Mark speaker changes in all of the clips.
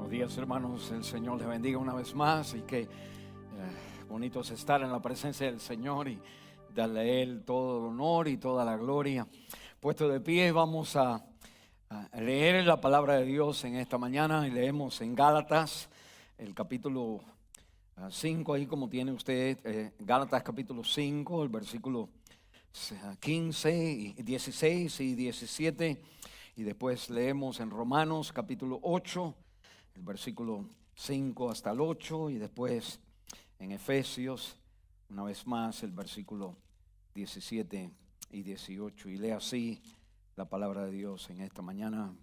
Speaker 1: Buenos días, hermanos. El Señor les bendiga una vez más y que bonito es estar en la presencia del Señor y darle a Él todo el honor y toda la gloria. Puesto de pie, vamos a leer la palabra de Dios en esta mañana y leemos en Gálatas el capítulo 5, ahí como tiene usted, Gálatas capítulo 5, el versículo 15, y 16 y 17, y después leemos en Romanos capítulo 8, el versículo 5 hasta el 8, y después en Efesios, una vez más, el versículo 17 y 18, y lea así la palabra de Dios en esta mañana,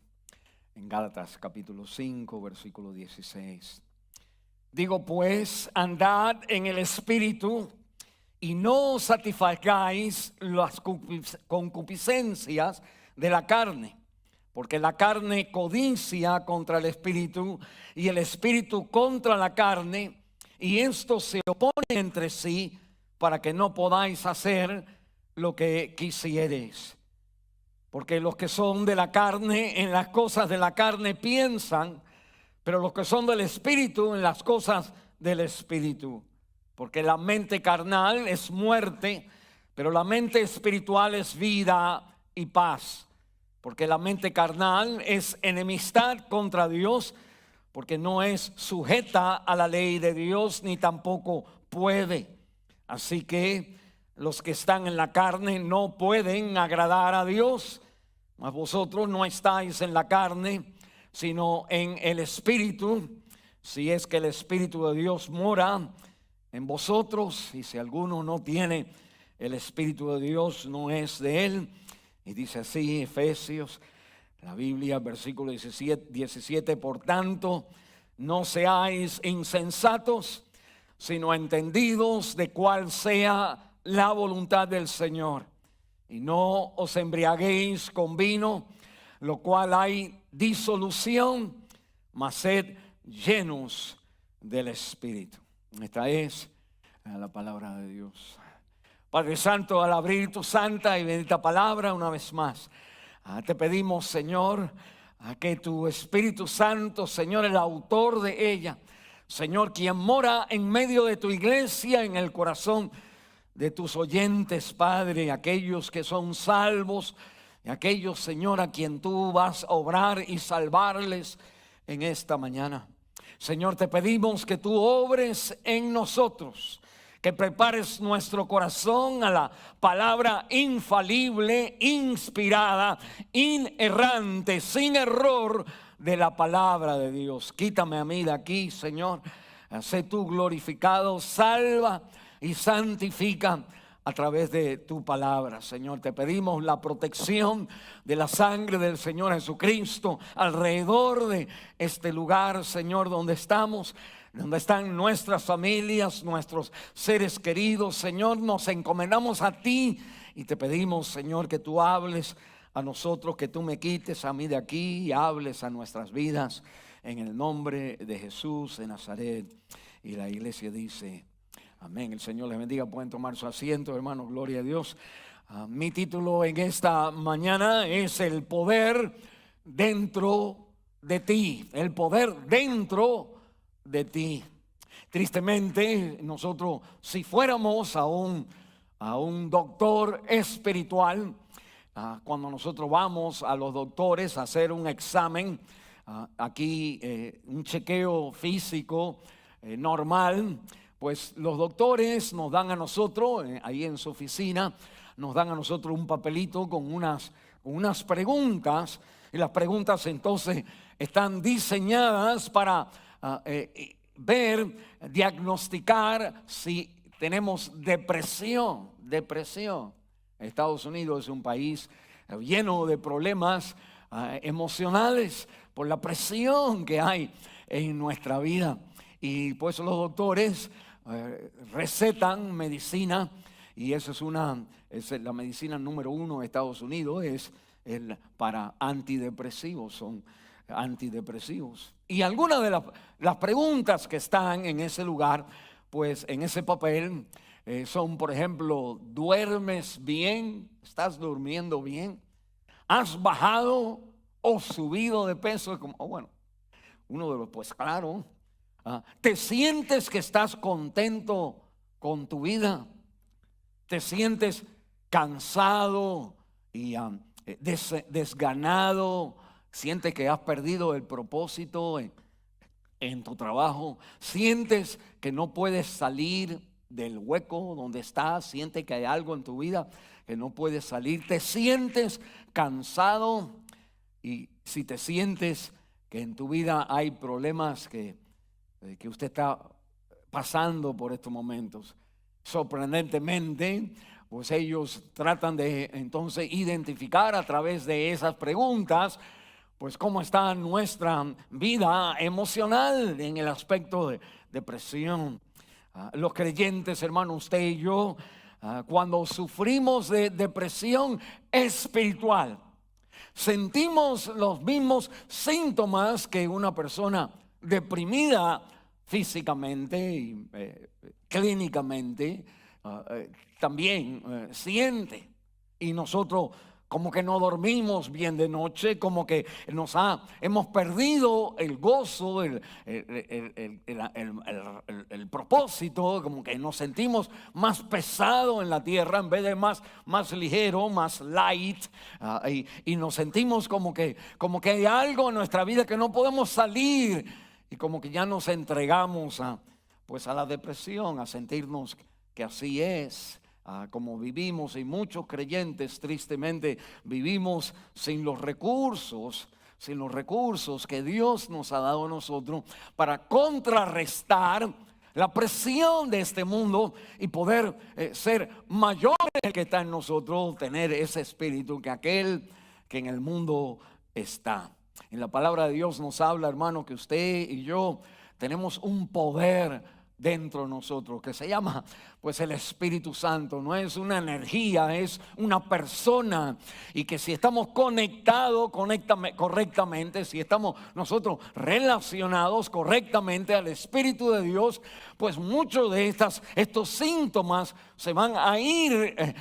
Speaker 1: en Gálatas capítulo 5, versículo 16. Digo pues, andad en el Espíritu y no satisfagáis las concupiscencias de la carne, porque la carne codicia contra el Espíritu y el Espíritu contra la carne, y estos se oponen entre sí para que no podáis hacer lo que quisiereis. Porque los que son de la carne en las cosas de la carne piensan, pero los que son del Espíritu en las cosas del Espíritu. Porque la mente carnal es muerte, pero la mente espiritual es vida y paz. Porque la mente carnal es enemistad contra Dios, porque no es sujeta a la ley de Dios, ni tampoco puede. Así que los que están en la carne no pueden agradar a Dios. Mas vosotros no estáis en la carne, sino en el Espíritu, si es que el Espíritu de Dios mora en vosotros, y si alguno no tiene el Espíritu de Dios, no es de él. Y dice así Efesios, la Biblia, versículo 17, por tanto, no seáis insensatos, sino entendidos de cuál sea la voluntad del Señor. Y no os embriaguéis con vino, lo cual hay disolución, mas sed llenos del Espíritu. Esta es la palabra de Dios. Padre Santo, al abrir tu santa y bendita palabra una vez más, te pedimos, Señor, que tu Espíritu Santo, Señor, el autor de ella, Señor, quien mora en medio de tu iglesia, en el corazón de tus oyentes, Padre, aquellos que son salvos, y aquellos, Señor, a quien tú vas a obrar y salvarles en esta mañana. Señor, te pedimos que tú obres en nosotros, que prepares nuestro corazón a la palabra infalible, inspirada, inerrante, sin error de la palabra de Dios. Quítame a mí de aquí, Señor. Sé tú glorificado, salva y santifica a través de tu palabra, Señor. Te pedimos la protección de la sangre del Señor Jesucristo alrededor de este lugar, Señor, donde estamos, donde están nuestras familias, nuestros seres queridos. Señor, nos encomendamos a ti y te pedimos, Señor, que tú hables a nosotros, que tú me quites a mí de aquí y hables a nuestras vidas en el nombre de Jesús de Nazaret. Y la iglesia dice amén. El Señor les bendiga. Pueden tomar su asiento, hermanos. Gloria a Dios. Mi título en esta mañana es el poder dentro de ti. El poder dentro de ti. Tristemente, nosotros, si fuéramos a un doctor espiritual, cuando nosotros vamos a los doctores a hacer un examen, aquí un chequeo físico normal, pues los doctores nos dan a nosotros, ahí en su oficina, nos dan a nosotros un papelito con unas preguntas, y las preguntas entonces están diseñadas para diagnosticar si tenemos depresión. Estados Unidos es un país lleno de problemas emocionales por la presión que hay en nuestra vida. Y pues los doctores recetan medicina, y esa es la medicina número 1 de Estados Unidos, es para antidepresivos, son antidepresivos. Y algunas de las preguntas que están en ese lugar, pues en ese papel, son, por ejemplo, ¿duermes bien? ¿Estás durmiendo bien? ¿Has bajado o subido de peso? Como, bueno, Uno de los, pues claro. ¿Te sientes que estás contento con tu vida? ¿Te sientes cansado y desganado? ¿Sientes que has perdido el propósito en tu trabajo? ¿Sientes que no puedes salir del hueco donde estás? ¿Sientes que hay algo en tu vida que no puedes salir? ¿Te sientes cansado? Y si te sientes que en tu vida hay problemas que usted está pasando por estos momentos, sorprendentemente, pues ellos tratan de entonces identificar a través de esas preguntas, pues cómo está nuestra vida emocional en el aspecto de depresión. Los creyentes, hermano, usted y yo, cuando sufrimos de depresión espiritual, sentimos los mismos síntomas que una persona deprimida físicamente y clínicamente también siente. Y nosotros como que no dormimos bien de noche, como que hemos perdido el gozo, el propósito, como que nos sentimos más pesado en la tierra en vez de más ligero, más light, y nos sentimos como que hay algo en nuestra vida que no podemos salir, y como que ya nos entregamos a la depresión, a sentirnos que así es. Como vivimos, y muchos creyentes tristemente vivimos sin los recursos que Dios nos ha dado a nosotros para contrarrestar la presión de este mundo y poder ser mayor el que está en nosotros, tener ese espíritu que aquel que en el mundo está. En la palabra de Dios nos habla, hermano, que usted y yo tenemos un poder dentro de nosotros que se llama pues el Espíritu Santo. No es una energía, es una persona, y que si estamos conectados correctamente, si estamos nosotros relacionados correctamente al Espíritu de Dios, pues muchos de estos síntomas se van a ir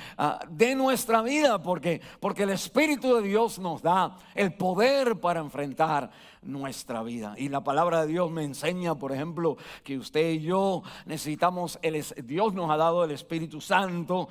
Speaker 1: de nuestra vida, porque el Espíritu de Dios nos da el poder para enfrentar nuestra vida. Y la palabra de Dios me enseña, por ejemplo, que usted y yo necesitamos, Dios nos ha dado el Espíritu Santo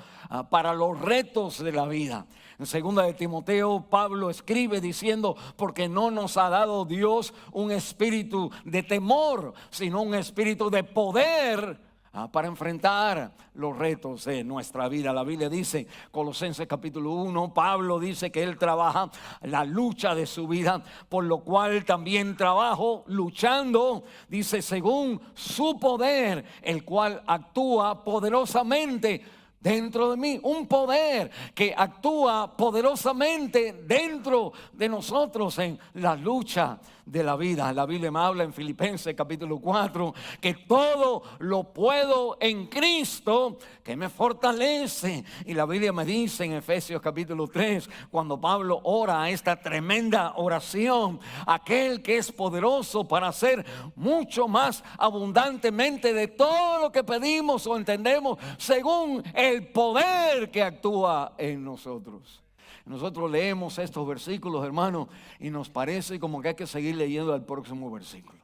Speaker 1: para los retos de la vida. En 2 de Timoteo, Pablo escribe diciendo: porque no nos ha dado Dios un espíritu de temor, sino un espíritu de poder para enfrentar los retos de nuestra vida. La Biblia dice, Colosenses capítulo 1, Pablo dice que él trabaja la lucha de su vida, por lo cual también trabajo luchando, dice, según su poder, el cual actúa poderosamente dentro de mí. Un poder que actúa poderosamente dentro de nosotros en la lucha de la vida. La Biblia me habla en Filipenses capítulo 4 que todo lo puedo en Cristo que me fortalece. Y la Biblia me dice en Efesios capítulo 3, cuando Pablo ora esta tremenda oración: aquel que es poderoso para hacer mucho más abundantemente de todo lo que pedimos o entendemos, según el poder que actúa en nosotros. Nosotros leemos estos versículos, hermanos, y nos parece como que hay que seguir leyendo el próximo versículo.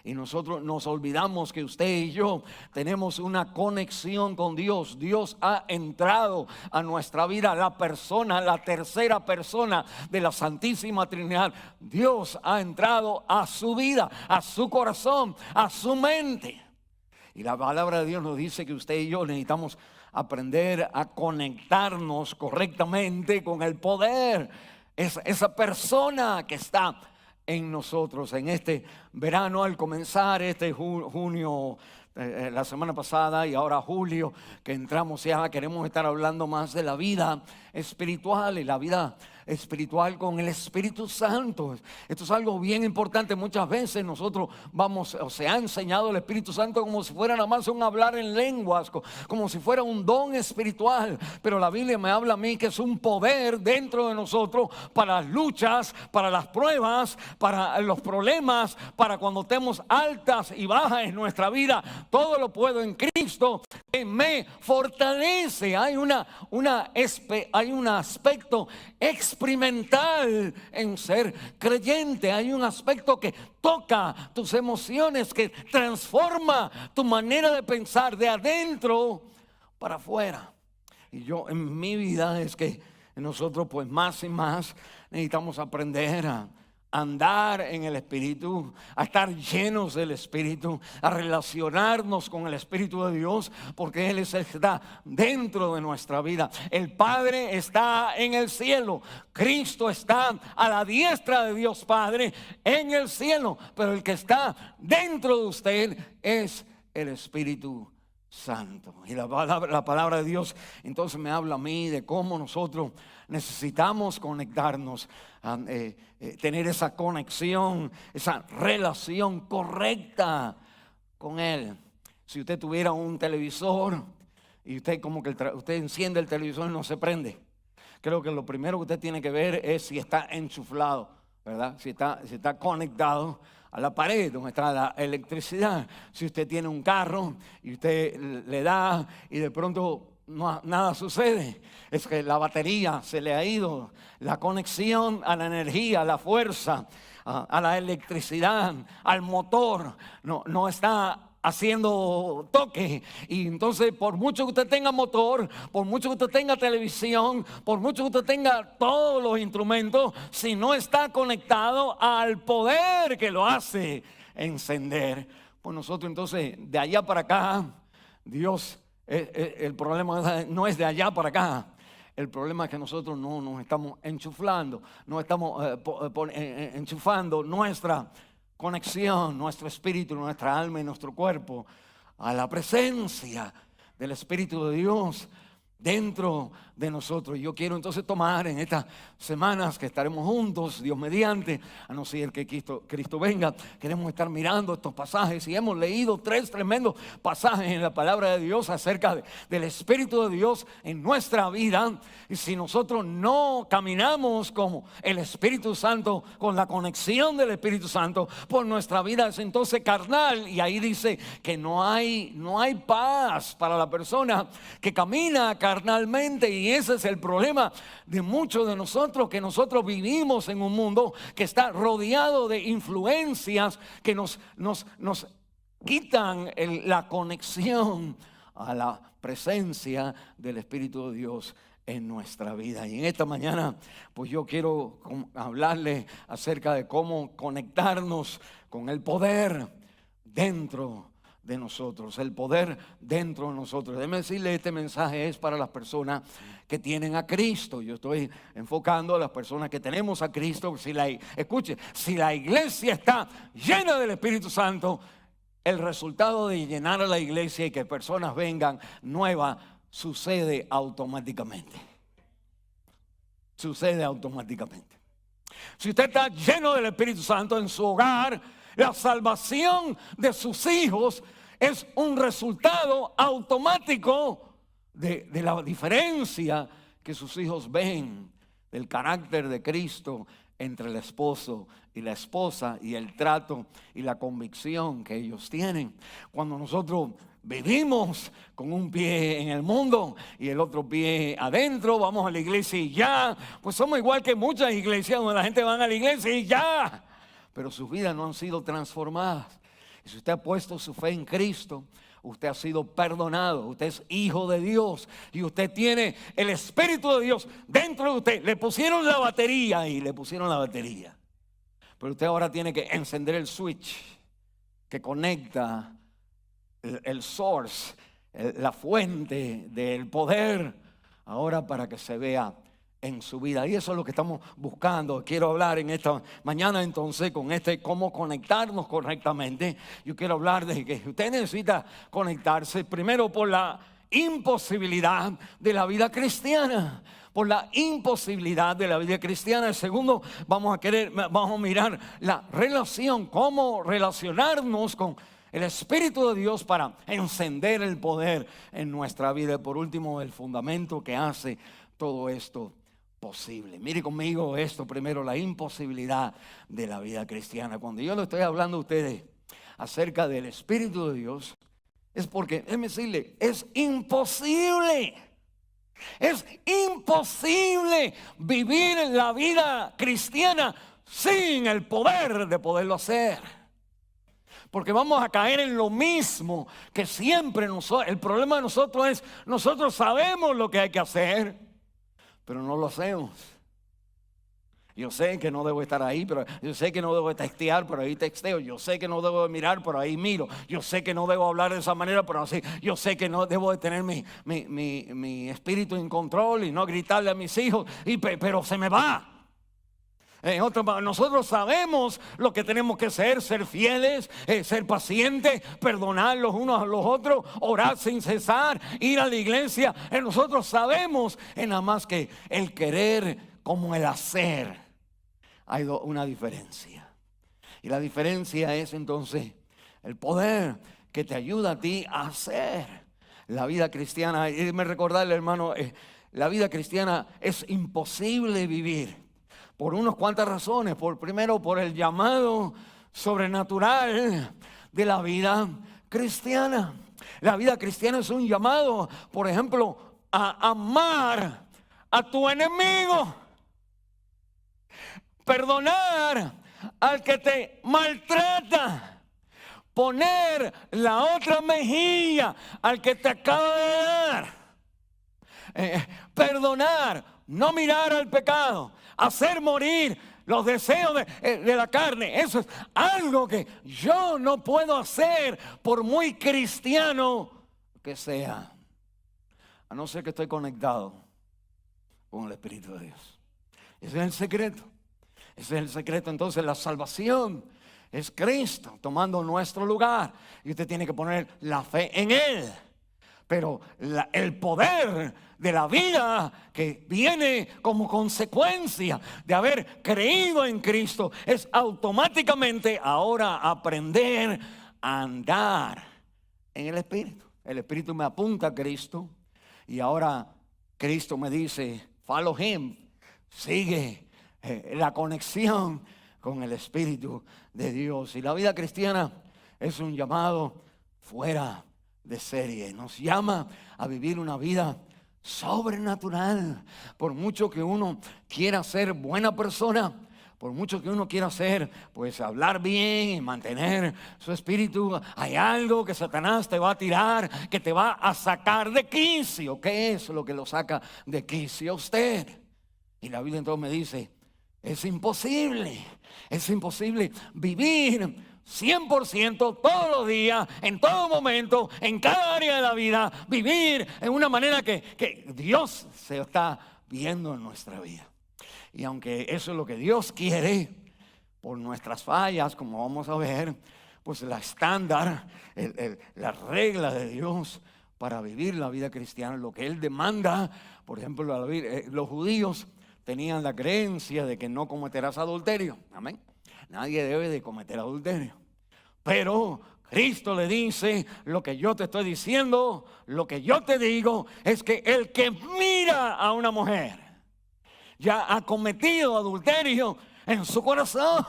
Speaker 1: Y nosotros nos olvidamos que usted y yo tenemos una conexión con Dios. Dios ha entrado a nuestra vida, la tercera persona de la Santísima Trinidad. Dios ha entrado a su vida, a su corazón, a su mente. Y la palabra de Dios nos dice que usted y yo necesitamos aprender a conectarnos correctamente con el poder, esa persona que está en nosotros. En este verano, al comenzar este junio, la semana pasada, y ahora julio, que entramos ya, queremos estar hablando más de la vida espiritual y la vida espiritual con el Espíritu Santo. Esto es algo bien importante. Muchas veces nosotros se ha enseñado el Espíritu Santo como si fuera nada más un hablar en lenguas, como si fuera un don espiritual, pero la Biblia me habla a mí que es un poder dentro de nosotros para las luchas, para las pruebas, para los problemas, para cuando estemos altas y bajas en nuestra vida. Todo lo puedo en Cristo que me fortalece. Hay un aspecto extra experimental en ser creyente. Hay un aspecto que toca tus emociones, que transforma tu manera de pensar de adentro para afuera. Y yo en mi vida es que nosotros pues más y más necesitamos aprender a andar en el Espíritu, a estar llenos del Espíritu, a relacionarnos con el Espíritu de Dios, porque Él está dentro de nuestra vida. El Padre está en el cielo, Cristo está a la diestra de Dios Padre en el cielo, pero el que está dentro de usted es el Espíritu Santo. Y la palabra de Dios entonces me habla a mí de cómo nosotros necesitamos conectarnos, tener esa conexión, esa relación correcta con Él. Si usted tuviera un televisor y usted como que usted enciende el televisor y no se prende, creo que lo primero que usted tiene que ver es si está enchuflado, ¿verdad? Si está conectado a la pared donde está la electricidad. Si usted tiene un carro y usted le da y de pronto nada sucede, es que la batería se le ha ido, la conexión a la energía, a la fuerza, a la electricidad, al motor, no está haciendo toque. Y entonces por mucho que usted tenga motor, por mucho que usted tenga televisión, por mucho que usted tenga todos los instrumentos, si no está conectado al poder que lo hace encender, pues nosotros entonces de allá para acá, Dios, el problema no es de allá para acá. El problema es que nosotros no nos estamos enchufando, no estamos enchufando nuestra conexión, nuestro espíritu, nuestra alma y nuestro cuerpo a la presencia del Espíritu de Dios dentro de nosotros. Yo quiero entonces tomar en estas semanas que estaremos juntos, Dios mediante, a no ser que Cristo venga, queremos estar mirando estos pasajes y hemos leído 3 tremendos pasajes en la palabra de Dios acerca del Espíritu de Dios en nuestra vida. Y si nosotros no caminamos como el Espíritu Santo, con la conexión del Espíritu Santo, pues nuestra vida es entonces carnal. Y ahí dice que no hay paz para la persona que camina carnalmente. Y ese es el problema de muchos de nosotros, que nosotros vivimos en un mundo que está rodeado de influencias que nos quitan la conexión a la presencia del Espíritu de Dios en nuestra vida. Y en esta mañana pues yo quiero hablarle acerca de cómo conectarnos con el poder dentro de nosotros, el poder dentro de nosotros. Déjeme decirle, este mensaje es para las personas que tienen a Cristo. Yo estoy enfocando a las personas que tenemos a Cristo. Escuche, si la iglesia está llena del Espíritu Santo, el resultado de llenar a la iglesia y que personas vengan nuevas sucede automáticamente. Sucede automáticamente. Si usted está lleno del Espíritu Santo en su hogar, la salvación de sus hijos es un resultado automático de la diferencia que sus hijos ven del carácter de Cristo entre el esposo y la esposa, y el trato y la convicción que ellos tienen. Cuando nosotros vivimos con un pie en el mundo y el otro pie adentro, vamos a la iglesia y ya, pues somos igual que muchas iglesias donde la gente va a la iglesia y ya, pero sus vidas no han sido transformadas. Y si usted ha puesto su fe en Cristo, usted ha sido perdonado, usted es hijo de Dios y usted tiene el Espíritu de Dios dentro de usted. Le pusieron la batería pero usted ahora tiene que encender el switch que conecta el source, la fuente del poder, ahora para que se vea en su vida. Y eso es lo que estamos buscando. Quiero hablar en esta mañana entonces con cómo conectarnos correctamente. Yo quiero hablar de que usted necesita conectarse primero por la imposibilidad de la vida cristiana. Por la imposibilidad de la vida cristiana. Segundo, vamos a mirar la relación, cómo relacionarnos con el Espíritu de Dios para encender el poder en nuestra vida. Y por último, el fundamento que hace todo esto posible. Mire conmigo esto primero, la imposibilidad de la vida cristiana. Cuando yo le estoy hablando a ustedes acerca del Espíritu de Dios, es porque, déjeme decirle, es imposible Es imposible vivir la vida cristiana sin el poder de poderlo hacer. Porque vamos a caer en lo mismo que siempre nosotros. El problema de nosotros es, nosotros sabemos lo que hay que hacer, pero no lo hacemos. Yo sé que no debo estar ahí, pero yo sé que no debo textear, pero ahí texteo. Yo sé que no debo mirar, pero ahí miro. Yo sé que no debo hablar de esa manera, pero así. Yo sé que no debo de tener mi espíritu en control y no gritarle a mis hijos, pero se me va. Nosotros sabemos lo que tenemos que ser fieles, ser pacientes, perdonar los unos a los otros, orar sin cesar, ir a la iglesia. Nosotros sabemos nada más que el querer como el hacer. Hay una diferencia. Y la diferencia es entonces el poder que te ayuda a ti a hacer la vida cristiana. Y me recordarle, hermano, la vida cristiana es imposible vivir por unas cuantas razones. Primero, por el llamado sobrenatural de la vida cristiana. La vida cristiana es un llamado, por ejemplo, a amar a tu enemigo. Perdonar al que te maltrata. Poner la otra mejilla al que te acaba de dar. Perdonar, no mirar al pecado, hacer morir los deseos de la carne. Eso es algo que yo no puedo hacer por muy cristiano que sea, a no ser que estoy conectado con el Espíritu de Dios. Ese es el secreto. Ese es el secreto. Entonces la salvación es Cristo tomando nuestro lugar. Y usted tiene que poner la fe en Él. Pero el poder de la vida que viene como consecuencia de haber creído en Cristo es automáticamente ahora aprender a andar en el Espíritu. El Espíritu me apunta a Cristo y ahora Cristo me dice, follow Him, sigue la conexión con el Espíritu de Dios. Y la vida cristiana es un llamado fuera de serie. Nos llama a vivir una vida sobrenatural. Por mucho que uno quiera ser buena persona, por mucho que uno quiera hacer, pues hablar bien y mantener su espíritu, hay algo que Satanás te va a tirar, que te va a sacar de quicio. ¿Qué es lo que lo saca de quicio a usted? Y la Biblia entonces me dice, es imposible vivir 100% todos los días, en todo momento, en cada área de la vida, vivir en una manera que Dios se está viendo en nuestra vida. Y aunque eso es lo que Dios quiere, por nuestras fallas, como vamos a ver, pues la estándar, la regla de Dios para vivir la vida cristiana, lo que Él demanda, por ejemplo, los judíos tenían la creencia de que no cometerás adulterio. Amén. Nadie debe de cometer adulterio. Pero Cristo le dice, lo que yo te estoy diciendo, lo que yo te digo, es que el que mira a una mujer ya ha cometido adulterio en su corazón.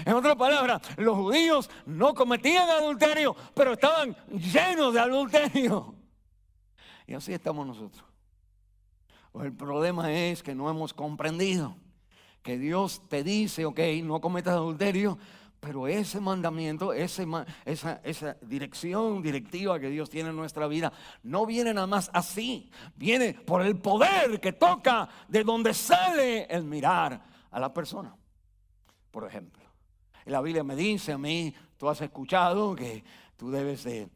Speaker 1: En otras palabras, los judíos no cometían adulterio, pero estaban llenos de adulterio. Y así estamos nosotros. El problema es que no hemos comprendido que Dios te dice, ok, no cometas adulterio, pero ese mandamiento, esa directiva que Dios tiene en nuestra vida, no viene nada más así. Viene por el poder que toca de donde sale el mirar a la persona. Por ejemplo, la Biblia me dice a mí, tú has escuchado que tú debes de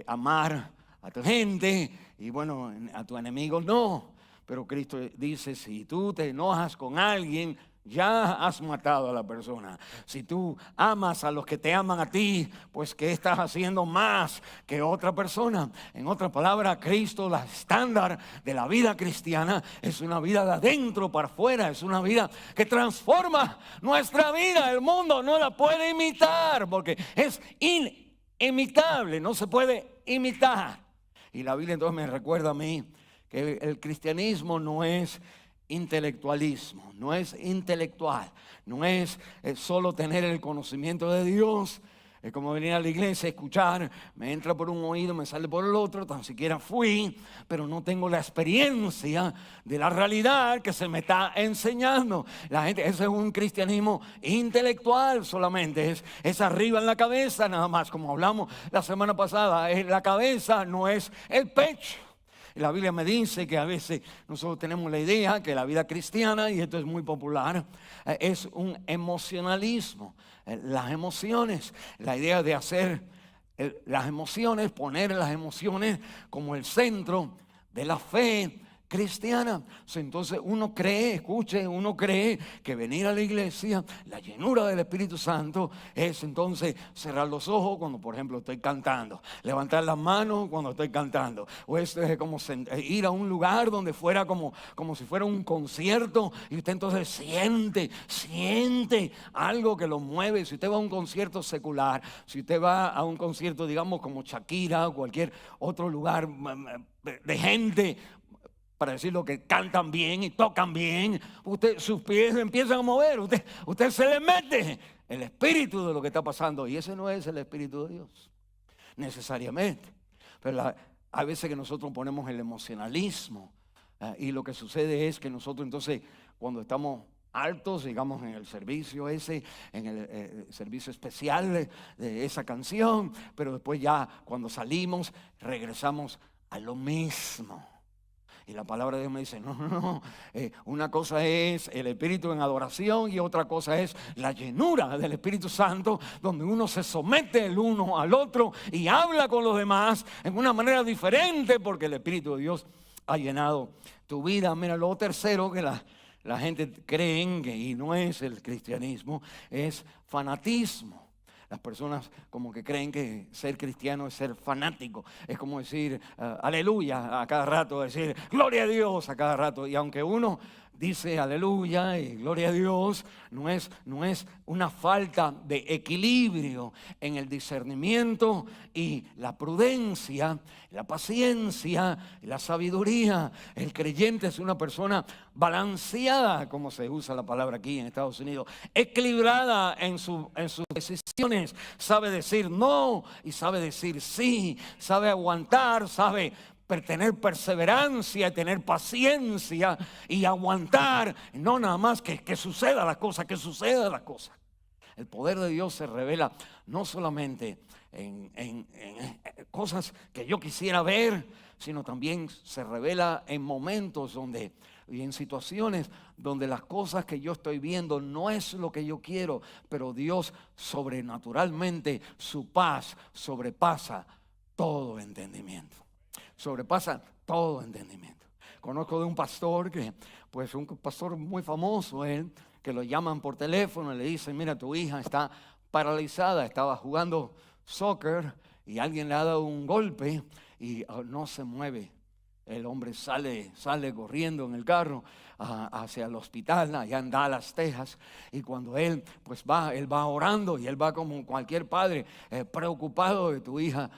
Speaker 1: amar a tu gente y bueno, a tu enemigo no. Pero Cristo dice, si tú te enojas con alguien, ya has matado a la persona. Si tú amas a los que te aman a ti, pues ¿qué estás haciendo más que otra persona? En otras palabras, Cristo, la estándar de la vida cristiana, es una vida de adentro para afuera. Es una vida que transforma nuestra vida. El mundo no la puede imitar porque es inimitable, no se puede imitar. Y la Biblia entonces me recuerda a mí que el cristianismo no es intelectualismo, no es intelectual, no es solo tener el conocimiento de Dios. Es como venir a la iglesia, escuchar, me entra por un oído, me sale por el otro, tan siquiera fui, pero no tengo la experiencia de la realidad que se me está enseñando. La gente, ese es un cristianismo intelectual solamente, es arriba en la cabeza nada más, como hablamos la semana pasada, la cabeza no es el pecho. La Biblia me dice que a veces nosotros tenemos la idea que la vida cristiana, y esto es muy popular, es un emocionalismo. Las emociones, la idea de hacer las emociones, poner las emociones como el centro de la fe cristiana. Entonces uno cree, escuche, uno cree que venir a la iglesia, la llenura del Espíritu Santo es entonces cerrar los ojos cuando por ejemplo estoy cantando, levantar las manos cuando estoy cantando, o es como ir a un lugar donde fuera como si fuera un concierto y usted entonces siente algo que lo mueve. Si usted va a un concierto secular, si usted va a un concierto digamos como Shakira o cualquier otro lugar de gente, para decirlo, que cantan bien y tocan bien, sus pies empiezan a mover, usted se le mete el espíritu de lo que está pasando, y ese no es el Espíritu de Dios necesariamente. Pero hay veces que nosotros ponemos el emocionalismo, y lo que sucede es que nosotros entonces cuando estamos altos, digamos en el servicio ese, en el servicio especial de esa canción, pero después ya cuando salimos regresamos a lo mismo. Y la palabra de Dios me dice, no, una cosa es el Espíritu en adoración y otra cosa es la llenura del Espíritu Santo, donde uno se somete el uno al otro y habla con los demás en una manera diferente porque el Espíritu de Dios ha llenado tu vida. Mira, lo tercero que la gente cree y no es el cristianismo, es fanatismo. Las personas como que creen que ser cristiano es ser fanático. Es como decir aleluya a cada rato, decir gloria a Dios a cada rato. Y aunque uno dice aleluya y gloria a Dios, no es una falta de equilibrio en el discernimiento y la prudencia, la paciencia, la sabiduría. El creyente es una persona balanceada, como se usa la palabra aquí en Estados Unidos, equilibrada en sus decisiones, sabe decir no y sabe decir sí, sabe aguantar, sabe tener perseverancia, tener paciencia y aguantar, no nada más que suceda la cosa, que suceda la cosa. El poder de Dios se revela no solamente en cosas que yo quisiera ver, sino también se revela en momentos y en situaciones donde las cosas que yo estoy viendo no es lo que yo quiero, pero Dios sobrenaturalmente, su paz sobrepasa todo entendimiento. Sobrepasa todo entendimiento. Conozco de un pastor un pastor muy famoso, que lo llaman por teléfono y le dicen, mira, tu hija está paralizada, estaba jugando soccer y alguien le ha dado un golpe y no se mueve. El hombre sale corriendo en el carro hacia el hospital allá en Dallas, Texas, y cuando él va orando y él va como cualquier padre preocupado de tu hija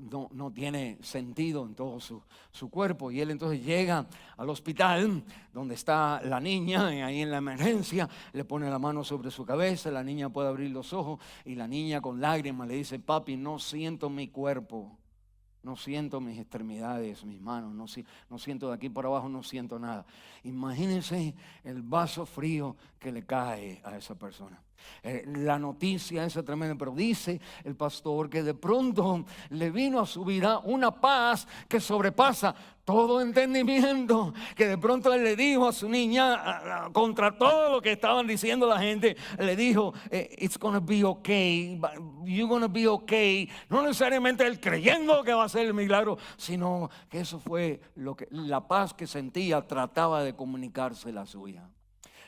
Speaker 1: no tiene sentido en todo su cuerpo, y él entonces llega al hospital donde está la niña y ahí en la emergencia le pone la mano sobre su cabeza, la niña puede abrir los ojos y la niña con lágrimas le dice, papi, no siento mi cuerpo. No siento mis extremidades, mis manos, no siento de aquí por abajo, no siento nada. Imagínense el vaso frío que le cae a esa persona. La noticia es tremenda, pero dice el pastor que de pronto le vino a su vida una paz que sobrepasa todo entendimiento, que de pronto él le dijo a su niña, contra todo lo que estaban diciendo la gente, le dijo, it's gonna be okay, you're gonna be okay. No necesariamente él creyendo que va a ser el milagro, sino que eso fue la paz que sentía, trataba de comunicársela a su hija.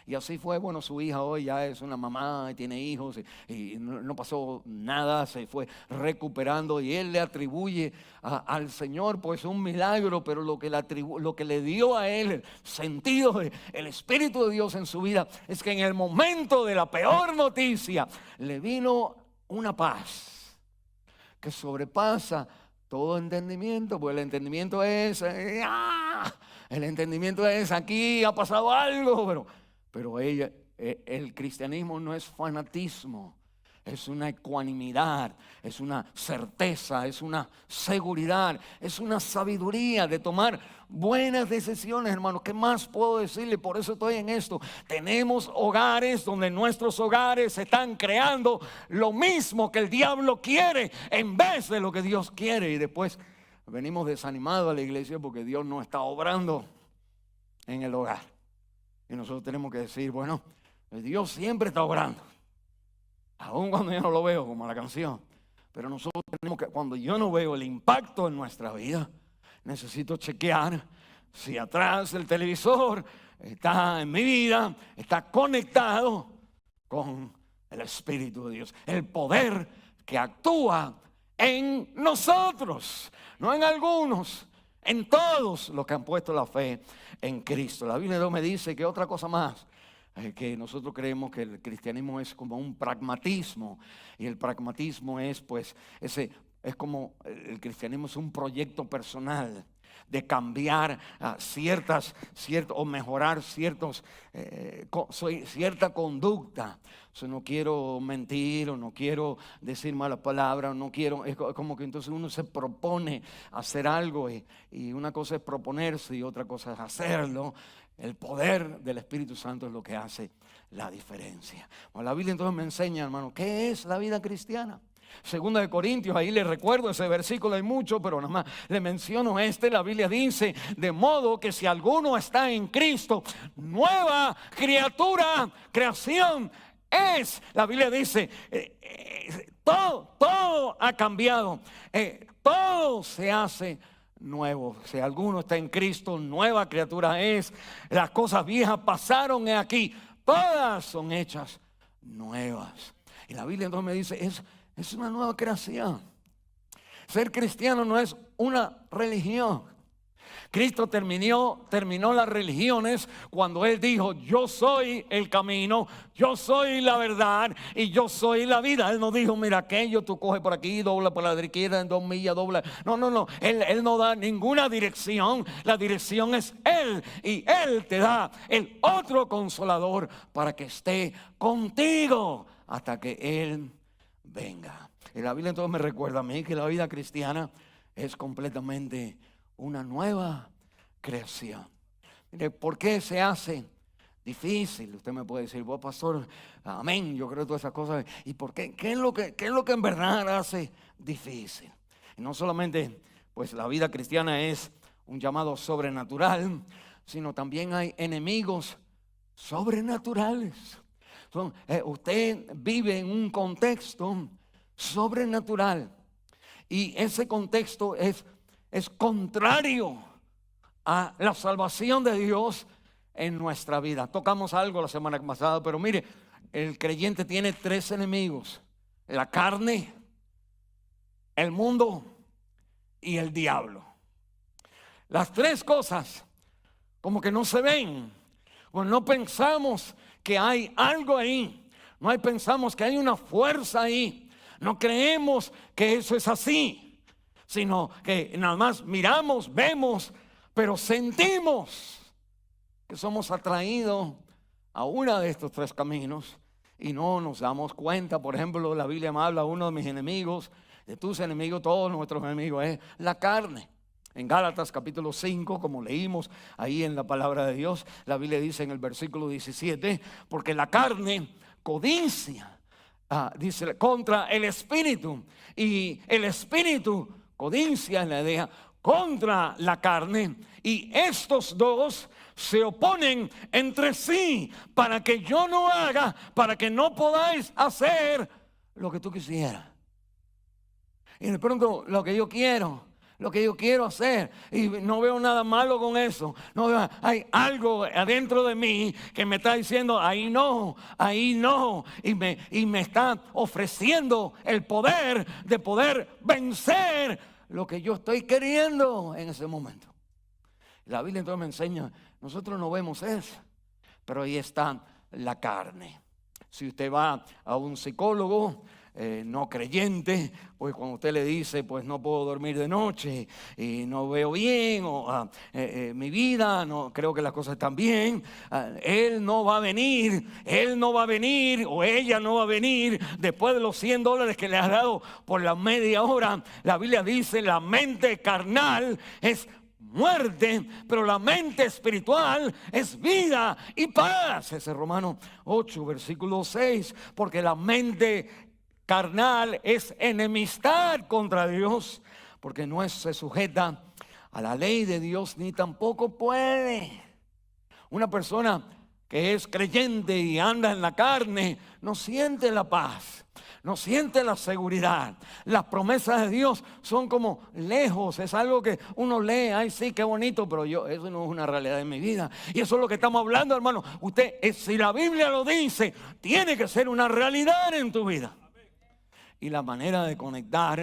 Speaker 1: Y así fue, bueno, su hija hoy ya es una mamá y tiene hijos y no pasó nada, se fue recuperando y él le atribuye al Señor pues un milagro, pero lo que le dio a él el sentido, el Espíritu de Dios en su vida, es que en el momento de la peor noticia le vino una paz que sobrepasa todo entendimiento, pues el entendimiento es, aquí ha pasado algo, pero el cristianismo no es fanatismo. es una ecuanimidad, es una certeza, es una seguridad, es una sabiduría de tomar buenas decisiones, hermanos. ¿Qué más puedo decirle? Por eso estoy en esto. Tenemos hogares donde nuestros hogares están creando lo mismo que el diablo quiere en vez de lo que Dios quiere. Y después venimos desanimados a la iglesia porque Dios no está obrando en el hogar. Y nosotros tenemos que decir, bueno, Dios siempre está obrando, aun cuando yo no lo veo, como la canción. Pero nosotros tenemos que, cuando yo no veo el impacto en nuestra vida, necesito chequear si atrás del televisor está en mi vida, está conectado con el Espíritu de Dios, el poder que actúa en nosotros, no en algunos, en todos los que han puesto la fe en Cristo. La Biblia me dice que otra cosa más, que nosotros creemos que el cristianismo es como un pragmatismo, y el pragmatismo es pues es como el cristianismo es un proyecto personal de cambiar o mejorar cierta conducta. O sea, no quiero mentir, o no quiero decir malas palabras, o no quiero, es como que entonces uno se propone hacer algo, y una cosa es proponerse y otra cosa es hacerlo. El poder del Espíritu Santo es lo que hace la diferencia. Bueno, la Biblia entonces me enseña, hermano, ¿qué es la vida cristiana? Segunda de Corintios, ahí les recuerdo ese versículo, hay mucho, pero nada más le menciono la Biblia dice, de modo que si alguno está en Cristo, nueva criatura, creación es. La Biblia dice, todo ha cambiado, todo se hace nuevo. Si alguno está en Cristo, nueva criatura es. Las cosas viejas pasaron aquí, todas son hechas nuevas. Y la Biblia entonces me dice, es una nueva creación. Ser cristiano no es una religión. Cristo terminó las religiones cuando Él dijo, yo soy el camino, yo soy la verdad y yo soy la vida. Él no dijo, mira aquello, tú coges por aquí, dobla por la izquierda en 2 millas, dobla. No. Él no da ninguna dirección. La dirección es Él, y Él te da el otro consolador para que esté contigo hasta que Él venga. Y la Biblia entonces me recuerda a mí que la vida cristiana es completamente una nueva creación. Mire, ¿por qué se hace difícil? Usted me puede decir, vos pastor, amén, yo creo todas esas cosas. ¿Y por qué? ¿Qué es lo que en verdad hace difícil? Y no solamente pues la vida cristiana es un llamado sobrenatural, sino también hay enemigos sobrenaturales. Usted vive en un contexto sobrenatural, y ese contexto es contrario a la salvación de Dios en nuestra vida. Tocamos algo la semana pasada, pero mire, el creyente tiene 3 enemigos: la carne, el mundo y el diablo. Las 3 cosas como que no se ven. Bueno, no pensamos que hay algo ahí, pensamos que hay una fuerza ahí. No creemos que eso es así, sino que nada más miramos, vemos, pero sentimos que somos atraídos a uno de estos 3 caminos y no nos damos cuenta. Por ejemplo, la Biblia me habla, uno de mis enemigos, de tus enemigos, todos nuestros enemigos, es la carne. En Gálatas capítulo 5, como leímos ahí en la palabra de Dios, la Biblia dice en el versículo 17, porque la carne codicia, dice, contra el espíritu, y el espíritu codicia en la idea contra la carne, y estos dos se oponen entre sí para que yo no haga, para que no podáis hacer lo que tú quisieras. Y de pronto lo que yo quiero hacer, y no veo nada malo con eso. No veo, hay algo adentro de mí que me está diciendo ahí no, y me está ofreciendo el poder de poder vencer lo que yo estoy queriendo en ese momento. La Biblia entonces me enseña, nosotros no vemos eso, pero ahí está la carne. Si usted va a un psicólogo, no creyente, pues cuando usted le dice, pues no puedo dormir de noche y no veo bien, o mi vida, no creo que las cosas están bien, él no va a venir, o ella no va a venir después de los $100 que le has dado por la media hora. La Biblia dice, la mente carnal es muerte, pero la mente espiritual es vida y paz. Ese es Romanos 8, versículo 6. Porque la mente carnal es enemistad contra Dios, porque no se sujeta a la ley de Dios, ni tampoco puede. Una persona que es creyente y anda en la carne no siente la paz, no siente la seguridad. Las promesas de Dios son como lejos. Es algo que uno lee, ay sí, qué bonito, pero eso no es una realidad en mi vida. Y eso es lo que estamos hablando, hermano. Si la Biblia lo dice, tiene que ser una realidad en tu vida. Y la manera de conectar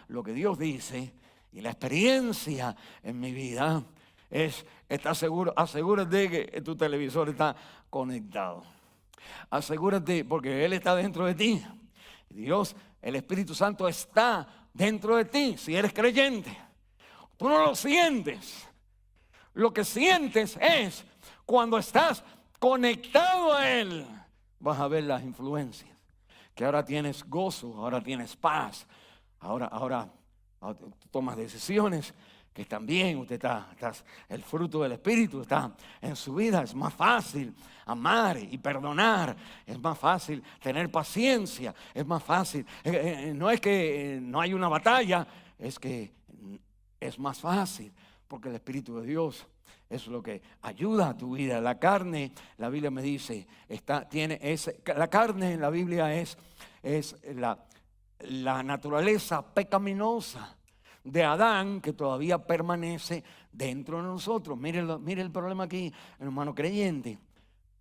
Speaker 1: lo que Dios dice y la experiencia en mi vida es estar seguro. Asegúrate que tu televisor está conectado. Asegúrate, porque Él está dentro de ti. Dios, el Espíritu Santo está dentro de ti si eres creyente. Tú no lo sientes. Lo que sientes es cuando estás conectado a Él. Vas a ver las influencias. Que ahora tienes gozo, ahora tienes paz. Ahora tomas decisiones que están bien. El fruto del Espíritu está en su vida. Es más fácil amar y perdonar. Es más fácil tener paciencia. Es más fácil. No es que no hay una batalla, es que es más fácil. Porque el Espíritu de Dios es lo que ayuda a tu vida. La carne, la Biblia me dice, la carne en la Biblia es la naturaleza pecaminosa de Adán, que todavía permanece dentro de nosotros. Mire el problema aquí, hermano creyente.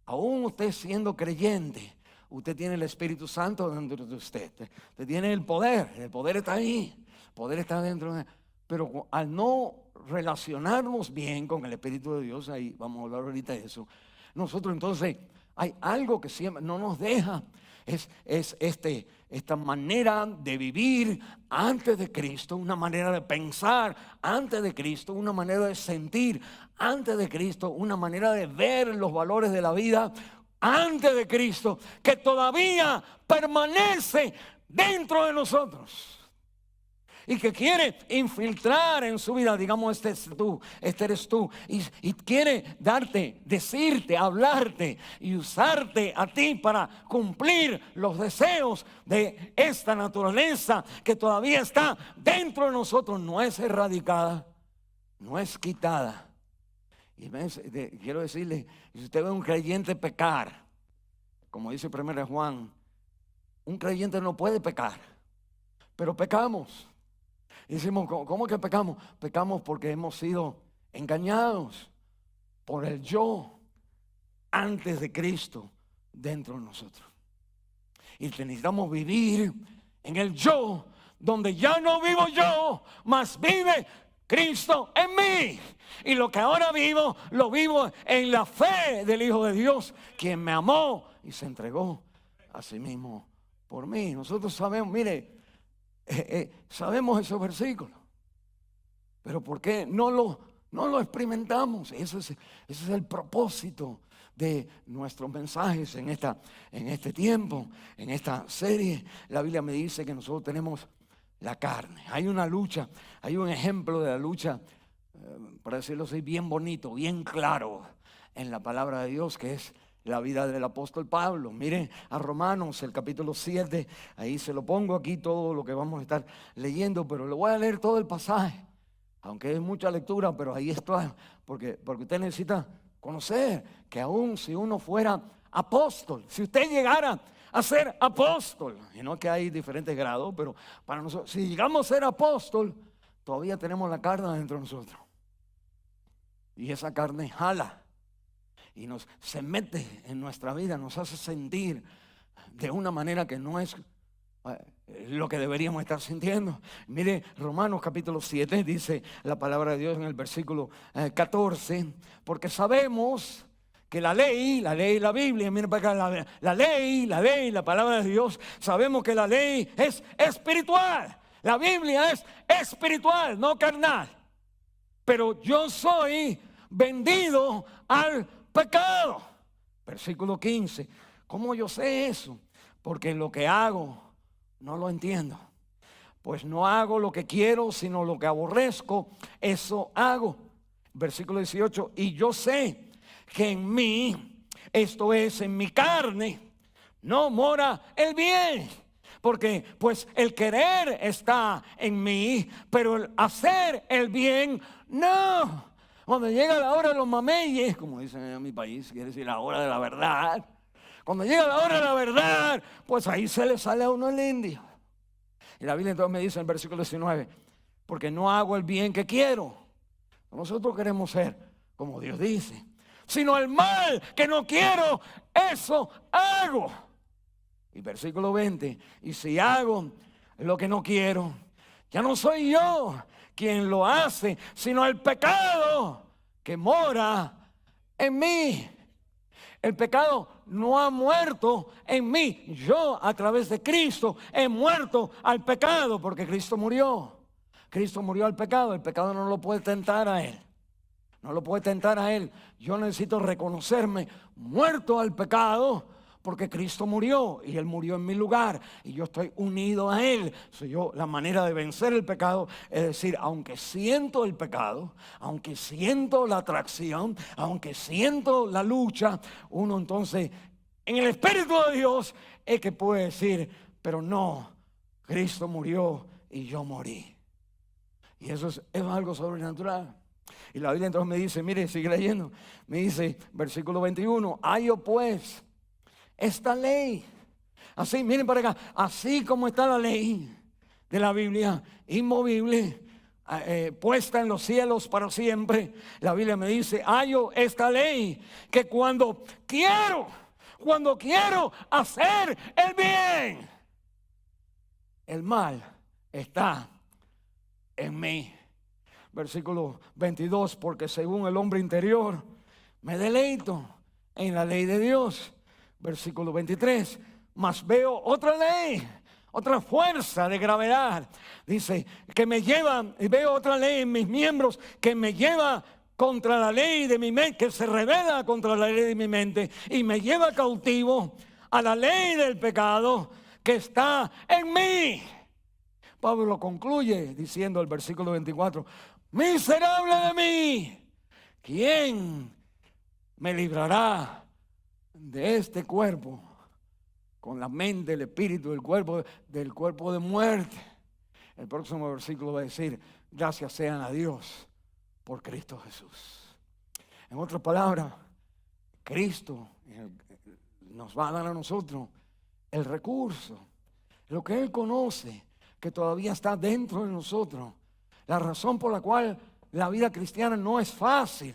Speaker 1: Aún usted siendo creyente, usted tiene el Espíritu Santo dentro de usted. Usted tiene el poder está ahí, el poder está dentro de él. Pero al no relacionarnos bien con el Espíritu de Dios, ahí vamos a hablar ahorita de eso, nosotros entonces hay algo que siempre no nos deja. Es esta manera de vivir antes de Cristo, una manera de pensar antes de Cristo, una manera de sentir antes de Cristo, una manera de ver los valores de la vida antes de Cristo, que todavía permanece dentro de nosotros. Y que quiere infiltrar en su vida, digamos, este eres tú, y quiere decirte, hablarte y usarte a ti para cumplir los deseos de esta naturaleza que todavía está dentro de nosotros. No es erradicada, no es quitada. Y quiero decirle, si usted ve a un creyente pecar, como dice 1 Juan, un creyente no puede pecar, pero pecamos. Y decimos, ¿cómo que pecamos? Pecamos porque hemos sido engañados por el yo antes de Cristo dentro de nosotros. Y necesitamos vivir en el yo, donde ya no vivo yo, mas vive Cristo en mí. Y lo que ahora vivo, lo vivo en la fe del Hijo de Dios, quien me amó y se entregó a sí mismo por mí. Nosotros sabemos, mire, sabemos esos versículos, pero ¿por qué no lo experimentamos? Ese es el propósito de nuestros mensajes en este tiempo, en esta serie. La Biblia me dice que nosotros tenemos la carne. Hay una lucha, hay un ejemplo de la lucha, para decirlo así, bien bonito, bien claro en la palabra de Dios, que es la vida del apóstol Pablo. Miren a Romanos, el capítulo 7, ahí se lo pongo aquí todo lo que vamos a estar leyendo, pero le voy a leer todo el pasaje, aunque es mucha lectura, pero ahí está, porque usted necesita conocer que aún si uno fuera apóstol, si usted llegara a ser apóstol, y no que hay diferentes grados, pero para nosotros, si llegamos a ser apóstol, todavía tenemos la carne dentro de nosotros, y esa carne jala y se mete en nuestra vida, nos hace sentir de una manera que no es lo que deberíamos estar sintiendo. Mire, Romanos capítulo 7 dice la palabra de Dios en el versículo 14, porque sabemos que la ley, la Biblia, miren para acá, la ley, la palabra de Dios, sabemos que la ley es espiritual. La Biblia es espiritual, no carnal. Pero yo soy vendido al pecado. Versículo 15. ¿Cómo yo sé eso? Porque lo que hago no lo entiendo. Pues no hago lo que quiero, sino lo que aborrezco, eso hago. Versículo 18. Y yo sé que en mí, esto es, en mi carne, no mora el bien. Porque pues el querer está en mí, pero el hacer el bien, no. Cuando llega la hora de los mameyes, como dicen en mi país, quiere decir la hora de la verdad. Cuando llega la hora de la verdad, pues ahí se le sale a uno el indio. Y la Biblia entonces me dice en el versículo 19, porque no hago el bien que quiero. Nosotros queremos ser como Dios dice, sino el mal que no quiero, eso hago. Y versículo 20, y si hago lo que no quiero, ya no soy yo quien lo hace, sino el pecado que mora en mí. El pecado no ha muerto en mí. Yo a través de Cristo he muerto al pecado porque Cristo murió. Cristo murió al pecado. El pecado no lo puede tentar a él. No lo puede tentar a él. Yo necesito reconocerme muerto al pecado porque Cristo murió y Él murió en mi lugar y yo estoy unido a Él. La manera de vencer el pecado es decir, aunque siento el pecado, aunque siento la atracción, aunque siento la lucha, uno entonces en el Espíritu de Dios es que puede decir, pero no, Cristo murió y yo morí. Y eso es algo sobrenatural. Y la Biblia entonces me dice, mire, sigue leyendo, me dice, versículo 21, hallo pues esta ley, así, miren para acá, así como está la ley de la Biblia, inmovible, puesta en los cielos para siempre. La Biblia me dice, hallo esta ley, que cuando quiero hacer el bien, el mal está en mí. Versículo 22, porque según el hombre interior me deleito en la ley de Dios. Versículo 23, mas veo otra ley, otra fuerza de gravedad. Dice que me lleva, y veo otra ley en mis miembros que me lleva contra la ley de mi mente, que se revela contra la ley de mi mente y me lleva cautivo a la ley del pecado que está en mí. Pablo concluye diciendo el versículo 24, miserable de mí, ¿quién me librará de este cuerpo, con la mente, el espíritu, del cuerpo de muerte? El próximo versículo va a decir, gracias sean a Dios por Cristo Jesús. En otras palabras, Cristo nos va a dar a nosotros el recurso, lo que Él conoce, que todavía está dentro de nosotros. La razón por la cual la vida cristiana no es fácil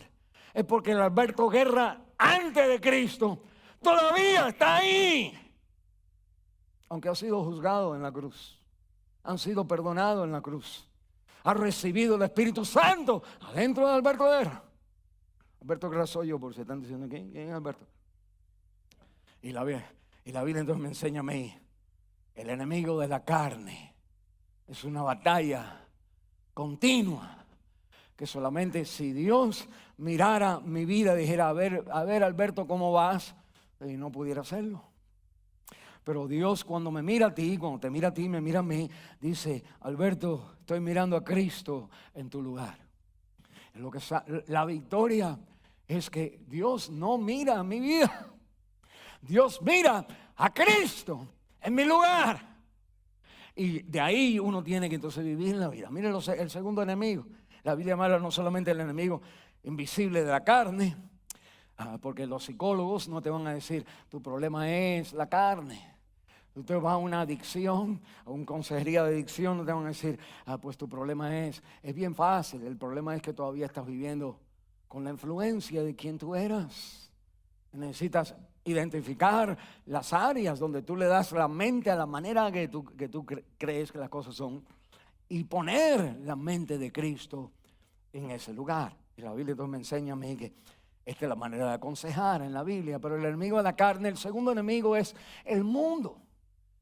Speaker 1: es porque el Alberto Guerra antes de Cristo todavía está ahí, aunque ha sido juzgado en la cruz, han sido perdonados en la cruz, ha recibido el Espíritu Santo adentro de Alberto Guerra. Alberto Guerra soy yo, por si están diciendo ¿quién es Alberto? Y la Biblia entonces me enseña a mí, el enemigo de la carne es una batalla continua, que solamente si Dios mirara mi vida, dijera, a ver Alberto, ¿cómo vas? Y no pudiera hacerlo. Pero Dios cuando me mira a ti, cuando te mira a ti, me mira a mí, dice, Alberto, estoy mirando a Cristo en tu lugar. La victoria es que Dios no mira a mi vida. Dios mira a Cristo en mi lugar. Y de ahí uno tiene que entonces vivir la vida. Miren el segundo enemigo. La Biblia habla no solamente del enemigo invisible de la carne, porque los psicólogos no te van a decir, tu problema es la carne. Usted va a una adicción, a una consejería de adicción, no te van a decir, pues tu problema es bien fácil. El problema es que todavía estás viviendo con la influencia de quien tú eras. Necesitas identificar las áreas donde tú le das la mente a la manera que tú crees que las cosas son y poner la mente de Cristo en ese lugar. Y la Biblia entonces me enseña a mí que Esta es la manera de aconsejar en la Biblia, pero el enemigo de la carne, el segundo enemigo es el mundo.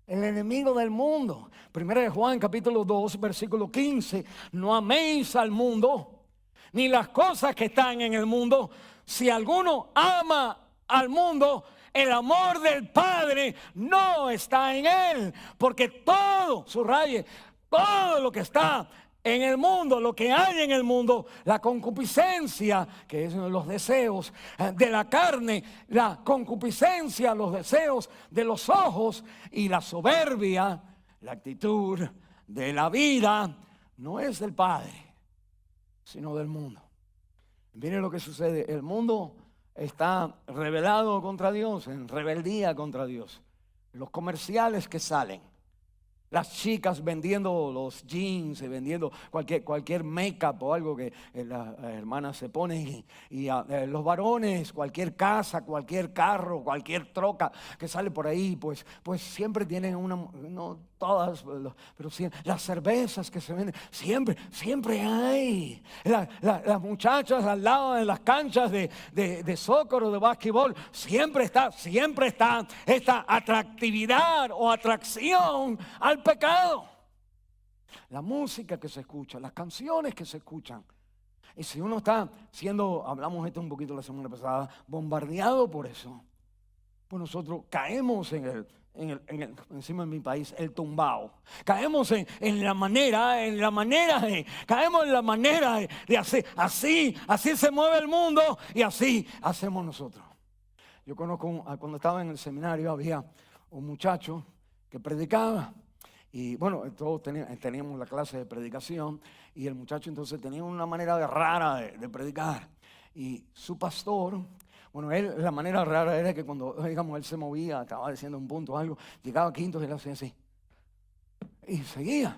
Speaker 1: El enemigo del mundo. Primera de Juan capítulo 2 versículo 15. No améis al mundo, ni las cosas que están en el mundo. Si alguno ama al mundo, el amor del Padre no está en él. Porque todo, subraye, todo lo que está en el mundo, lo que hay en el mundo, la concupiscencia, que es los deseos de la carne, la concupiscencia, los deseos de los ojos y la soberbia, la actitud de la vida, no es del Padre, sino del mundo. Miren lo que sucede, el mundo está rebelado contra Dios, en rebeldía contra Dios. Los comerciales que salen, las chicas vendiendo los jeans, vendiendo cualquier make-up o algo que las hermanas se ponen. Y los varones, cualquier casa, cualquier carro, cualquier troca que sale por ahí, pues siempre tienen una, no todas, pero siempre, las cervezas que se venden, siempre hay. Las muchachas al lado de las canchas de soccer o de básquetbol, siempre está esta atractividad o atracción al pecado. La música que se escucha, las canciones que se escuchan. Y si uno está siendo, hablamos esto un poquito la semana pasada, bombardeado por eso, pues nosotros caemos encima de mi país, el tumbao. Caemos en la manera de hacer, así se mueve el mundo y así hacemos nosotros. Yo conozco, cuando estaba en el seminario había un muchacho que predicaba. Y bueno, todos teníamos la clase de predicación y el muchacho entonces tenía una manera rara de predicar. Y su pastor, bueno, la manera rara era que cuando, digamos, él se movía, estaba diciendo un punto o algo, llegaba a quinto y él hacía así. Y seguía.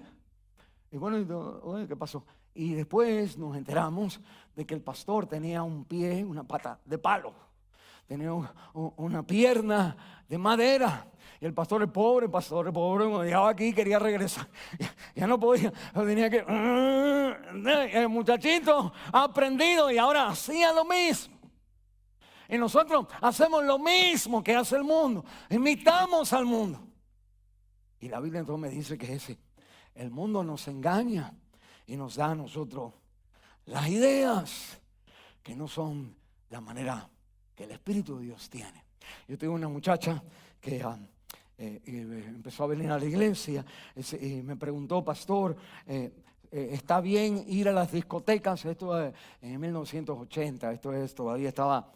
Speaker 1: Y bueno, oye, ¿qué pasó? Y después nos enteramos de que el pastor tenía un pie, una pata de palo. Tenía una pierna de madera. Y el pastor es pobre, me dejaba aquí y quería regresar. Ya no podía, tenía que... El muchachito ha aprendido y ahora hacía lo mismo. Y nosotros hacemos lo mismo que hace el mundo. Imitamos al mundo. Y la Biblia entonces me dice que el mundo nos engaña y nos da a nosotros las ideas que no son la manera que el Espíritu de Dios tiene. Yo tengo una muchacha que empezó a venir a la iglesia y me preguntó, pastor, ¿está bien ir a las discotecas? Esto es en 1980, todavía estaba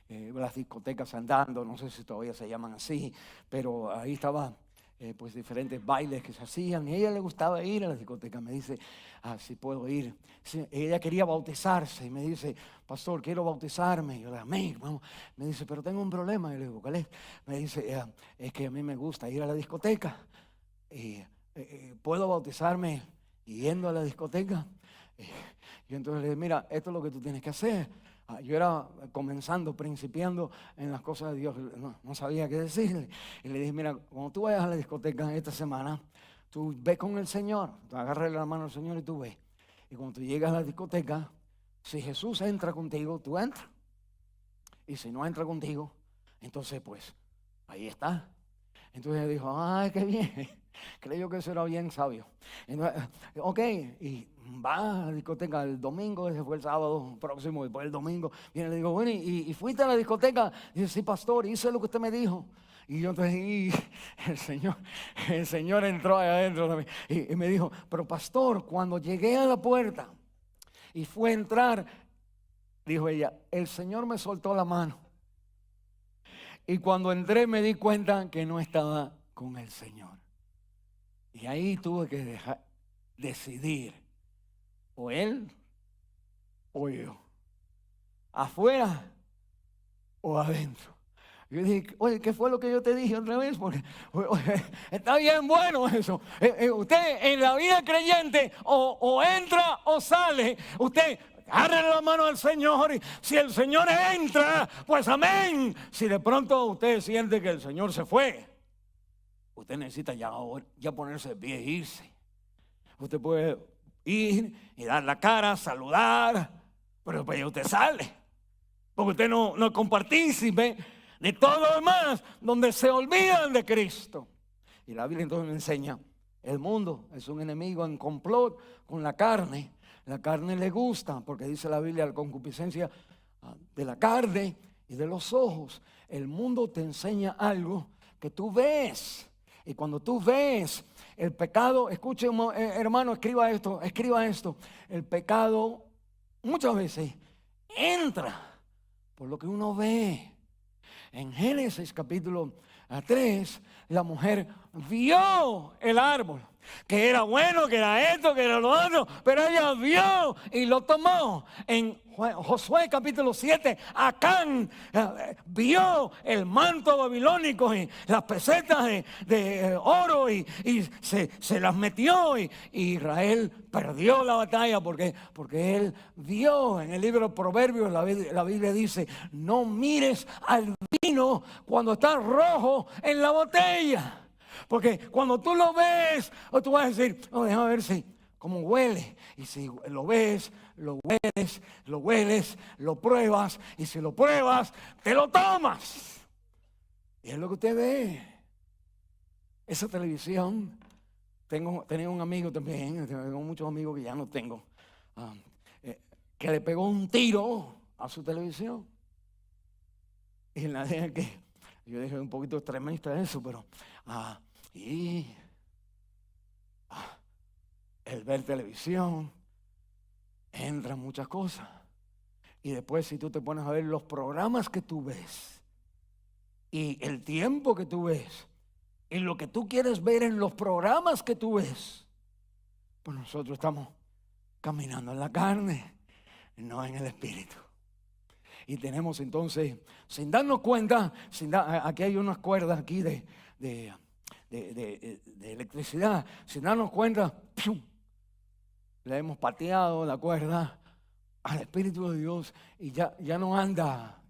Speaker 1: las discotecas andando, no sé si todavía se llaman así, pero ahí estaba pues diferentes bailes que se hacían y a ella le gustaba ir a las discotecas. Me dice, si puedo ir. Sí, ella quería bautizarse y me dice, pastor, quiero bautizarme. Y yo le digo, amén, vamos. Me dice, pero tengo un problema. Y le digo, ¿cuál es? Me dice, es que a mí me gusta ir a la discoteca y puedo bautizarme yendo a la discoteca. Y entonces le dije, mira, esto es lo que tú tienes que hacer. Yo era principiando en las cosas de Dios, no sabía qué decirle. Y le dije, mira, cuando tú vayas a la discoteca esta semana, tú ves con el Señor, tú agarras la mano al Señor y tú ves. Y cuando tú llegas a la discoteca, si Jesús entra contigo, tú entras. Y si no entra contigo, entonces pues, ahí está. Entonces dijo, ay, qué bien. Creyó que eso era bien sabio. Entonces, ok, y va a la discoteca el domingo, ese fue el sábado próximo, después el domingo, viene y le digo, bueno, ¿y fuiste a la discoteca? Y dice, sí, pastor, hice lo que usted me dijo. Y yo entonces, el Señor entró ahí adentro también, y me dijo, pero pastor, cuando llegué a la puerta y fue a entrar, dijo ella, el Señor me soltó la mano. Y cuando entré me di cuenta que no estaba con el Señor. Y ahí tuve que decidir, o él o yo, afuera o adentro. Yo dije, oye, ¿qué fue lo que yo te dije otra vez? Porque oye, está bien bueno eso. Usted en la vida creyente o entra o sale. Usted agarre la mano al Señor y si el Señor entra, pues amén. Si de pronto usted siente que el Señor se fue, usted necesita ya ponerse de pie e irse. Usted puede ir y dar la cara, saludar, pero pues usted sale. porque usted no es compartícipe de todo lo demás, donde se olvidan de Cristo. Y la Biblia entonces me enseña, el mundo es un enemigo en complot con la carne. La carne le gusta, porque dice la Biblia, la concupiscencia de la carne y de los ojos. El mundo te enseña algo que tú ves. Y cuando tú ves el pecado, escuche hermano, escriba esto. El pecado muchas veces entra por lo que uno ve. En Génesis capítulo 3, la mujer vio el árbol, que era bueno, que era esto, que era lo otro, pero ella vio y lo tomó. En Josué capítulo 7, Acán vio el manto babilónico y las pesetas de oro y se las metió, y Israel perdió la batalla porque él vio. En el libro de Proverbios la Biblia dice, no mires al vino cuando está rojo en la botella. Porque cuando tú lo ves, tú vas a decir, oh, déjame ver si cómo huele. Y si lo ves, lo hueles, lo pruebas. Y si lo pruebas, te lo tomas. Y es lo que usted ve. Esa televisión, tenía un amigo también, tengo muchos amigos que ya no tengo, que le pegó un tiro a su televisión. Y la idea que yo dije un poquito extremista eso, pero el ver televisión, entran muchas cosas. Y después, si tú te pones a ver los programas que tú ves y el tiempo que tú ves y lo que tú quieres ver en los programas que tú ves, pues nosotros estamos caminando en la carne, no en el espíritu. Y tenemos entonces, sin darnos cuenta, aquí hay unas cuerdas aquí de electricidad, sin darnos cuenta, ¡pium!, le hemos pateado la cuerda al Espíritu de Dios y ya no anda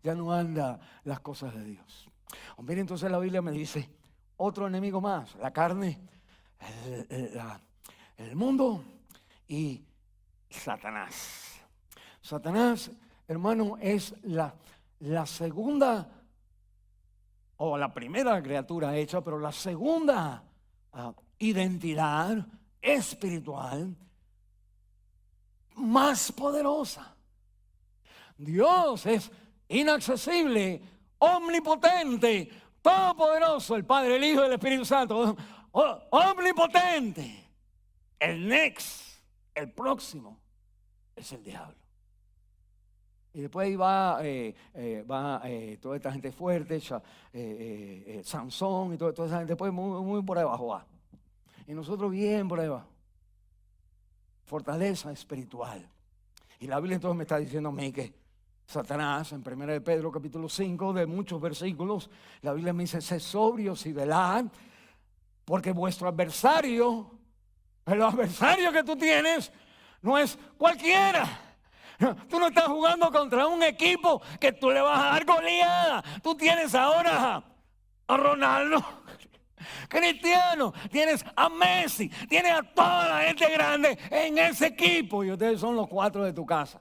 Speaker 1: las cosas de Dios. Mire, entonces la Biblia me dice, otro enemigo más, la carne, el mundo y Satanás. Satanás, hermano, es la segunda o la primera criatura hecha, pero la segunda identidad espiritual más poderosa. Dios es inaccesible, omnipotente, todopoderoso, el Padre, el Hijo y el Espíritu Santo, omnipotente. El el próximo, es el diablo. Y después ahí va toda esta gente fuerte, Sansón y toda esa gente, después muy por ahí abajo va. Y nosotros bien por ahí abajo. Fortaleza espiritual. Y la Biblia entonces me está diciendo a mí que Satanás, en 1 de Pedro capítulo 5, de muchos versículos, la Biblia me dice, sed sobrios y velad, porque vuestro adversario, el adversario que tú tienes, no es cualquiera. Tú no estás jugando contra un equipo que tú le vas a dar goleada. Tú tienes ahora a Ronaldo, Cristiano, tienes a Messi, tienes a toda la gente grande en ese equipo y ustedes son los 4 de tu casa.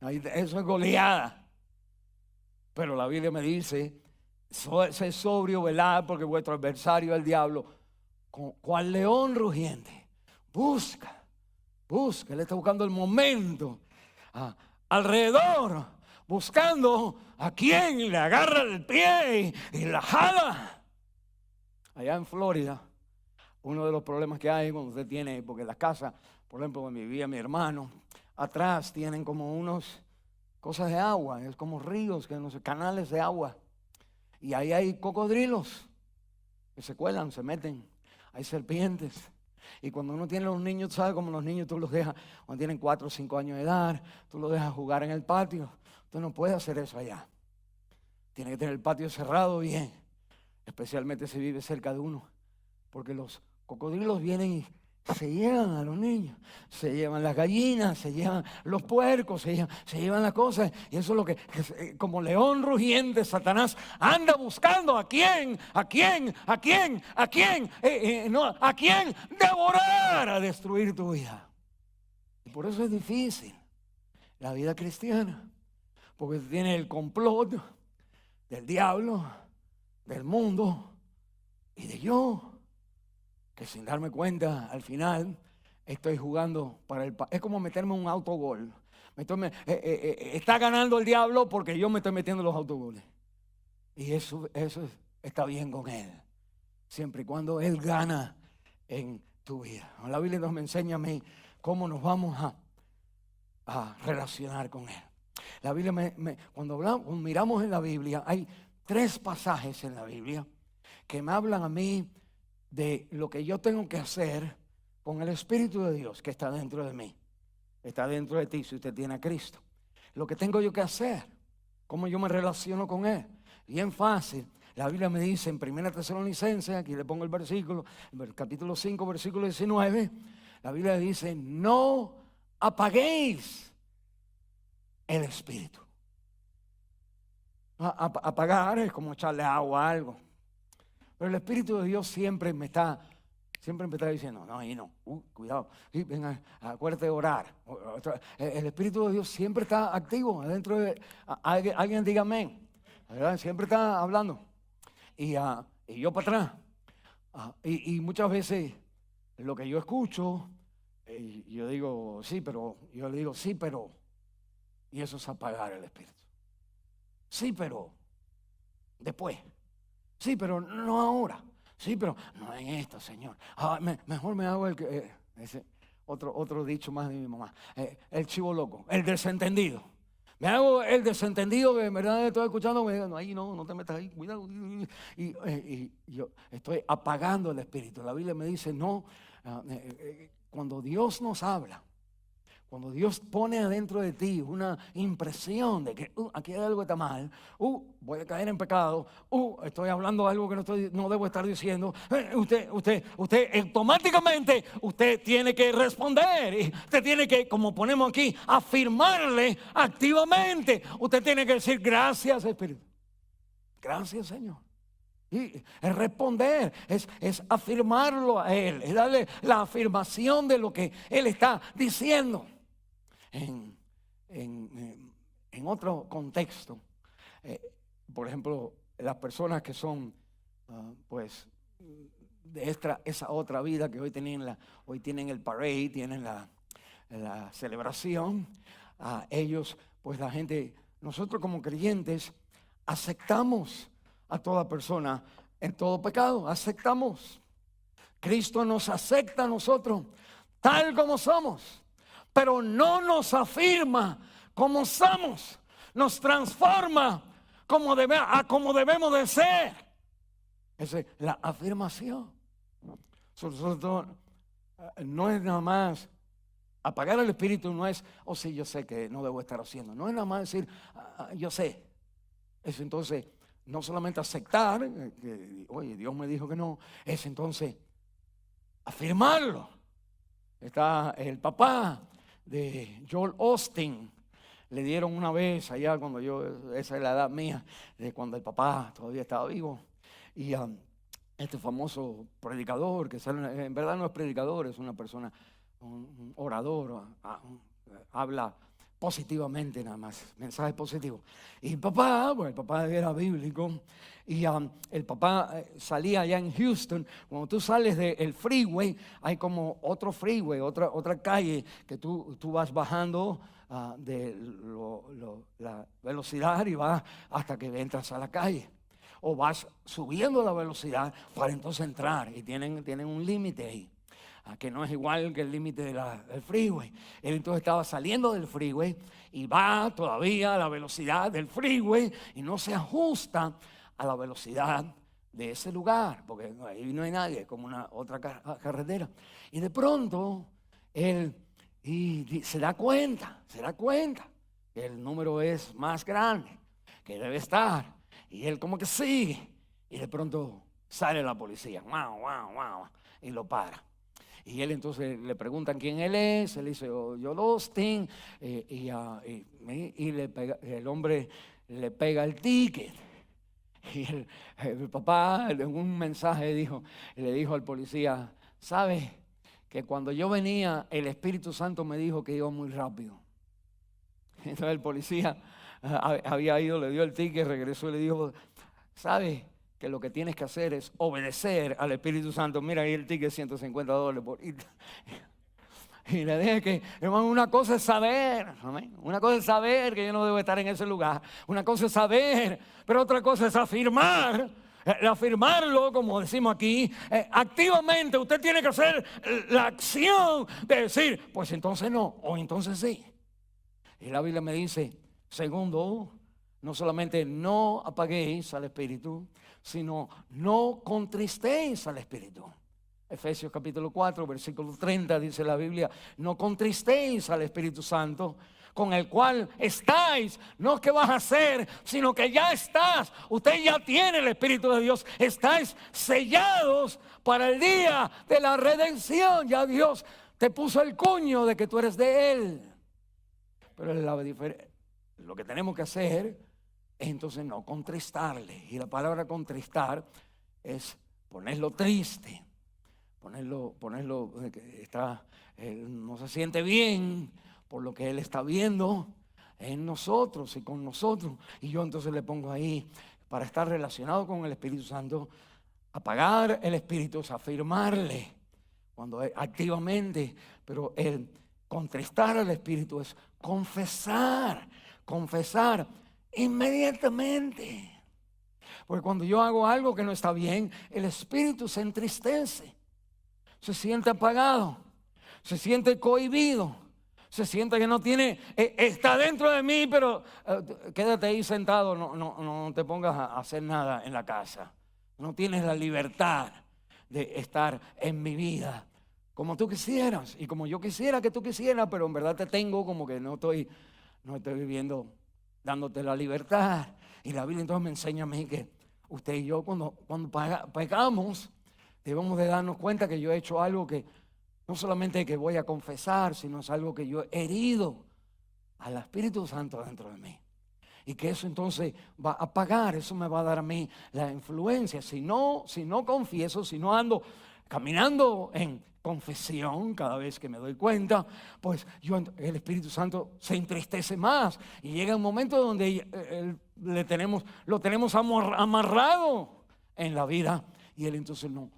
Speaker 1: Eso es goleada. Pero la Biblia me dice, sé sobrio, velad, porque vuestro adversario, el diablo, cual león rugiente, busca, él está buscando el momento alrededor, buscando a quien le agarra el pie y la jala. Allá en Florida, uno de los problemas que hay cuando usted tiene, porque las casas, por ejemplo, donde vivía mi hermano, atrás tienen como unos cosas de agua, es como ríos, que no sé, canales de agua. Y ahí hay cocodrilos que se cuelan, se meten, hay serpientes. Y cuando uno tiene los niños, ¿sabes? Como los niños tú los dejas, cuando tienen 4 o 5 años de edad, tú los dejas jugar en el patio. Usted no puede hacer eso allá. Tiene que tener el patio cerrado bien, especialmente si vive cerca de uno, porque los cocodrilos vienen y se llevan a los niños, se llevan las gallinas, se llevan los puercos, se llevan las cosas. Y eso es lo que, como león rugiente, Satanás anda buscando a quién devorar, a destruir tu vida. Y por eso es difícil la vida cristiana, Porque tiene el complot del diablo, del mundo y de yo, que sin darme cuenta al final estoy jugando para es como meterme un autogol. Está ganando el diablo porque yo me estoy metiendo los autogoles. Y eso está bien con él, siempre y cuando él gana en tu vida. La Biblia nos enseña a mí cómo nos vamos a relacionar con él. La Biblia, cuando miramos en la Biblia, hay 3 pasajes en la Biblia que me hablan a mí de lo que yo tengo que hacer con el Espíritu de Dios que está dentro de mí. Está dentro de ti si usted tiene a Cristo. Lo que tengo yo que hacer, cómo yo me relaciono con él. Bien fácil. La Biblia me dice en 1 Tesalonicenses, aquí le pongo el versículo, el capítulo 5, versículo 19. La Biblia dice, no apaguéis el Espíritu. Apagar es como echarle agua a algo. Pero el Espíritu de Dios siempre me está diciendo, no, ahí no, cuidado, venga, acuérdate de orar. El Espíritu de Dios siempre está activo adentro de alguien diga amén, ¿verdad? Siempre está hablando. Y yo para atrás. Y muchas veces lo que yo escucho, yo digo, yo le digo, sí, pero, y eso es apagar el Espíritu. Sí, pero, después. Sí, pero no ahora. Sí, pero no en esto, Señor. Mejor me hago ese otro dicho más de mi mamá. El chivo loco, el desentendido. Me hago el desentendido que en verdad estoy escuchando. Me digo, no, ahí no te metas ahí, cuidado. Y yo estoy apagando el Espíritu. La Biblia me dice, no, cuando Dios nos habla, cuando Dios pone adentro de ti una impresión de que aquí hay algo que está mal, voy a caer en pecado, estoy hablando algo que no debo estar diciendo, usted automáticamente usted tiene que responder y usted tiene que, como ponemos aquí, afirmarle activamente. Usted tiene que decir gracias, Espíritu. Gracias, Señor. Y es responder, es afirmarlo a Él, es darle la afirmación de lo que Él está diciendo. En otro contexto, por ejemplo, las personas que son pues de esa otra vida que hoy tienen el parade, tienen la celebración, ellos, pues la gente, nosotros como creyentes aceptamos a toda persona en todo pecado, aceptamos. Cristo nos acepta a nosotros tal como somos, pero no nos afirma como somos, nos transforma como debemos de ser. Esa es la afirmación. Nosotros, no es nada más apagar el Espíritu, no es, sí, yo sé que no debo estar haciendo. No es nada más decir, yo sé. Es entonces no solamente aceptar, oye, Dios me dijo que no, es entonces afirmarlo. Está el papá de Joel Osteen, le dieron una vez allá cuando esa es la edad mía, de cuando el papá todavía estaba vivo, y este famoso predicador, que en verdad no es predicador, es una persona, un orador, habla positivamente nada más, mensajes positivos. Y el papá era bíblico, y el papá salía allá en Houston. Cuando tú sales del freeway, hay como otro freeway, otra calle que tú vas bajando de la velocidad y vas hasta que entras a la calle. O vas subiendo la velocidad para entonces entrar, y tienen un límite ahí, que no es igual que el límite del freeway. Él entonces estaba saliendo del freeway y va todavía a la velocidad del freeway y no se ajusta a la velocidad de ese lugar, porque ahí no hay nadie, es como otra carretera. Y de pronto él se da cuenta que el número es más grande, que debe estar, y él como que sigue, y de pronto sale la policía, y lo para. Y él entonces le preguntan quién él es. Él dice, Joel Osteen, y el hombre le pega el ticket. Y el papá en un mensaje le dijo al policía, ¿sabes que cuando yo venía el Espíritu Santo me dijo que iba muy rápido? Entonces el policía había ido, le dio el ticket, regresó y le dijo, ¿sabes que lo que tienes que hacer es obedecer al Espíritu Santo? Mira ahí el ticket, $150 por ir. Y le dije que, hermano, una cosa es saber, ¿amén? Una cosa es saber que yo no debo estar en ese lugar. Una cosa es saber, pero otra cosa es afirmar. Afirmarlo, como decimos aquí, activamente usted tiene que hacer la acción de decir, pues entonces no, o entonces sí. Y la Biblia me dice, segundo, no solamente no apaguéis al Espíritu, sino no contristéis al Espíritu. Efesios capítulo 4, versículo 30 dice la Biblia, no contristéis al Espíritu Santo, con el cual estáis, no es que vas a hacer, sino que ya estás, usted ya tiene el Espíritu de Dios, estáis sellados para el día de la redención, ya Dios te puso el cuño de que tú eres de Él. Pero lo que tenemos que hacer es entonces no contristarle, y la palabra contristar es ponerlo triste. Ponerlo que está, no se siente bien por lo que Él está viendo en nosotros y con nosotros. Y yo entonces le pongo ahí, para estar relacionado con el Espíritu Santo, apagar el Espíritu es afirmarle cuando activamente, pero el contristar al Espíritu es confesar inmediatamente. Porque cuando yo hago algo que no está bien, el Espíritu se entristece. Se siente apagado, se siente cohibido, se siente que no tiene, está dentro de mí, pero quédate ahí sentado, no te pongas a hacer nada en la casa. No tienes la libertad de estar en mi vida como tú quisieras y como yo quisiera que tú quisieras, pero en verdad te tengo como que no estoy viviendo dándote la libertad. Y la Biblia entonces me enseña a mí que usted y yo cuando pecamos, debemos de darnos cuenta que yo he hecho algo que no solamente que voy a confesar, sino es algo que yo he herido al Espíritu Santo dentro de mí. Y que eso entonces va a apagar, eso me va a dar a mí la influencia. Si no confieso, si no ando caminando en confesión cada vez que me doy cuenta, pues el Espíritu Santo se entristece más. Y llega un momento donde lo tenemos amarrado en la vida y Él entonces no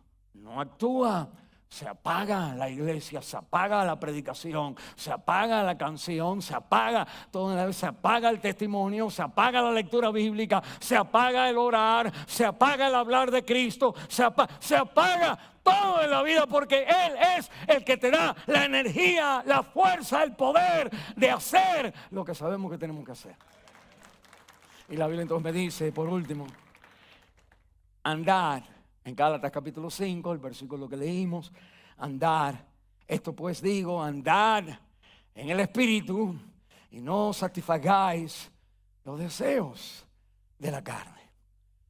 Speaker 1: actúa, se apaga la iglesia, se apaga la predicación, se apaga la canción, se apaga todo, se apaga el testimonio, se apaga la lectura bíblica, se apaga el orar, se apaga el hablar de Cristo, se apaga todo en la vida, porque Él es el que te da la energía, la fuerza, el poder de hacer lo que sabemos que tenemos que hacer. Y la Biblia entonces me dice, por último, andar. En Gálatas capítulo 5, el versículo que leímos, andar. Esto pues digo, andad en el Espíritu y no satisfagáis los deseos de la carne.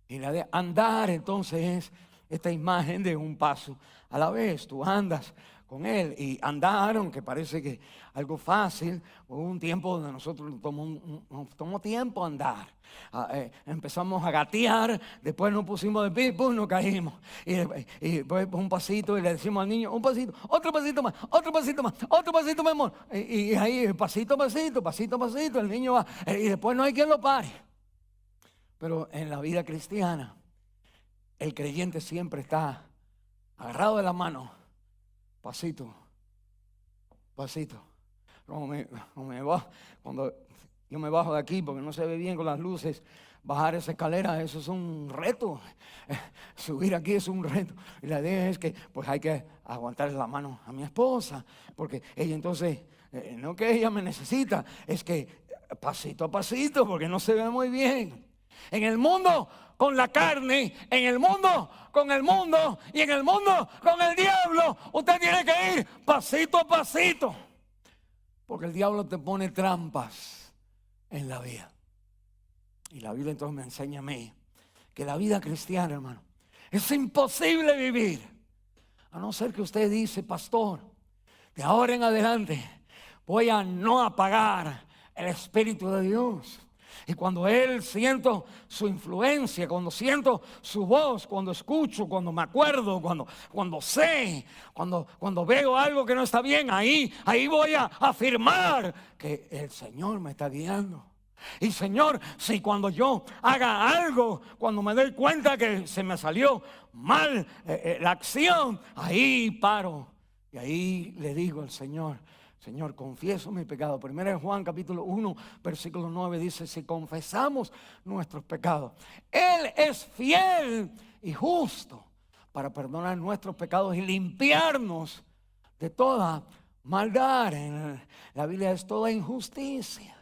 Speaker 1: Y la de andar entonces es esta imagen de un paso a la vez. Tú andas con Él y andar, aunque parece que algo fácil, hubo un tiempo donde nosotros nos tomó tiempo andar. Empezamos a gatear, después nos pusimos de pie, pues nos caímos. Y después un pasito y le decimos al niño, un pasito, otro pasito más, otro pasito más, otro pasito más, amor. Y ahí pasito a pasito, el niño va. Y después no hay quien lo pare. Pero en la vida cristiana, el creyente siempre está agarrado de la mano. Pasito. Cuando yo me bajo de aquí porque no se ve bien con las luces, bajar esa escalera, eso es un reto. Subir aquí es un reto. Y la idea es que pues hay que aguantarle la mano a mi esposa, porque ella entonces, no que ella me necesita, es que pasito a pasito, porque no se ve muy bien. En el mundo con la carne, en el mundo con el mundo y en el mundo con el diablo, usted tiene que ir pasito a pasito, porque el diablo te pone trampas en la vida. Y la Biblia entonces me enseña a mí que la vida cristiana, hermano, es imposible vivir a no ser que usted dice, pastor, de ahora en adelante voy a no apagar el Espíritu de Dios. Y cuando Él siento su influencia, cuando siento su voz, cuando escucho, cuando me acuerdo, cuando sé, cuando veo algo que no está bien, ahí voy a afirmar que el Señor me está guiando. Y Señor, si cuando yo haga algo, cuando me doy cuenta que se me salió mal la acción, ahí paro. Y ahí le digo al Señor, Señor, confieso mi pecado. Primero en Juan capítulo 1, versículo 9 dice, si confesamos nuestros pecados, Él es fiel y justo para perdonar nuestros pecados y limpiarnos de toda maldad. En la Biblia es toda injusticia.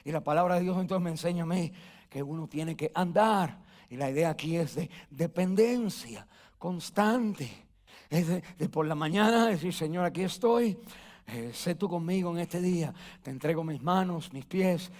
Speaker 1: Y la palabra de Dios entonces me enseña a mí que uno tiene que andar. Y la idea aquí es de dependencia constante. Es de por la mañana decir, Señor, aquí estoy. Sé tú conmigo en este día. Te entrego mis manos, mis pies,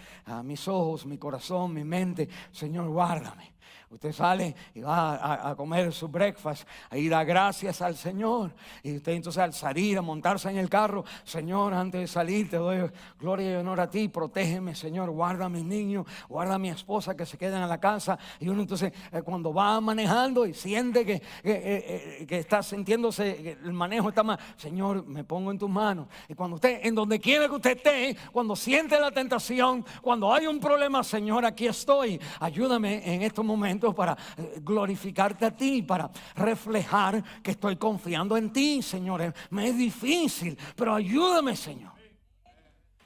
Speaker 1: mis ojos, mi corazón, mi mente. Señor, guárdame. Usted sale y va a comer su breakfast, y da gracias al Señor. Y usted entonces al salir, a montarse en el carro, Señor, antes de salir te doy gloria y honor a ti. Protégeme, Señor, guarda a mis niños, guarda a mi esposa que se queden en la casa. Y uno entonces cuando va manejando y siente que está sintiéndose, que el manejo está mal, Señor, me pongo en tus manos. Y cuando usted, en donde quiera que usted esté, cuando siente la tentación, cuando hay un problema, Señor, aquí estoy. Ayúdame en estos momentos para glorificarte a ti, para reflejar que estoy confiando en ti, Señor. Me es difícil, pero ayúdame, Señor.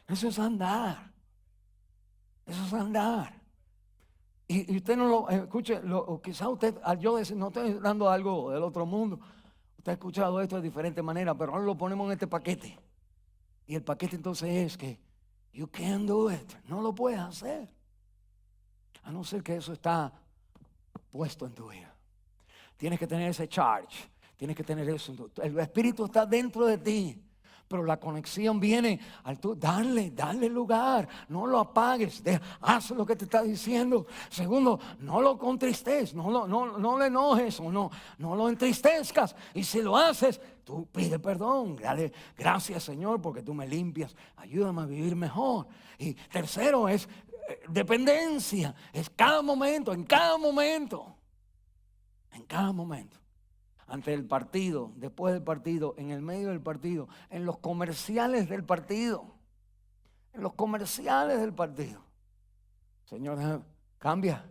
Speaker 1: Eso es andar. Eso es andar. Y usted no lo escuche, quizás usted, yo no estoy dando algo del otro mundo. Usted ha escuchado esto de diferente manera, pero ahora lo ponemos en este paquete. Y el paquete entonces es que you can't do it. No lo puedes hacer. A no ser que eso está puesto en tu vida. Tienes que tener ese charge. Tienes que tener eso. El Espíritu está dentro de ti. Pero la conexión viene al tú darle lugar. No lo apagues. Haz lo que te está diciendo. Segundo, no lo contristes. No le enojes o no lo entristezcas. Y si lo haces, tú pide perdón. Dale gracias, Señor, porque tú me limpias. Ayúdame a vivir mejor. Y tercero es dependencia. Es cada momento, en cada momento. En cada momento. Ante el partido, después del partido, en el medio del partido, en los comerciales del partido. En los comerciales del partido. Señor, cambia.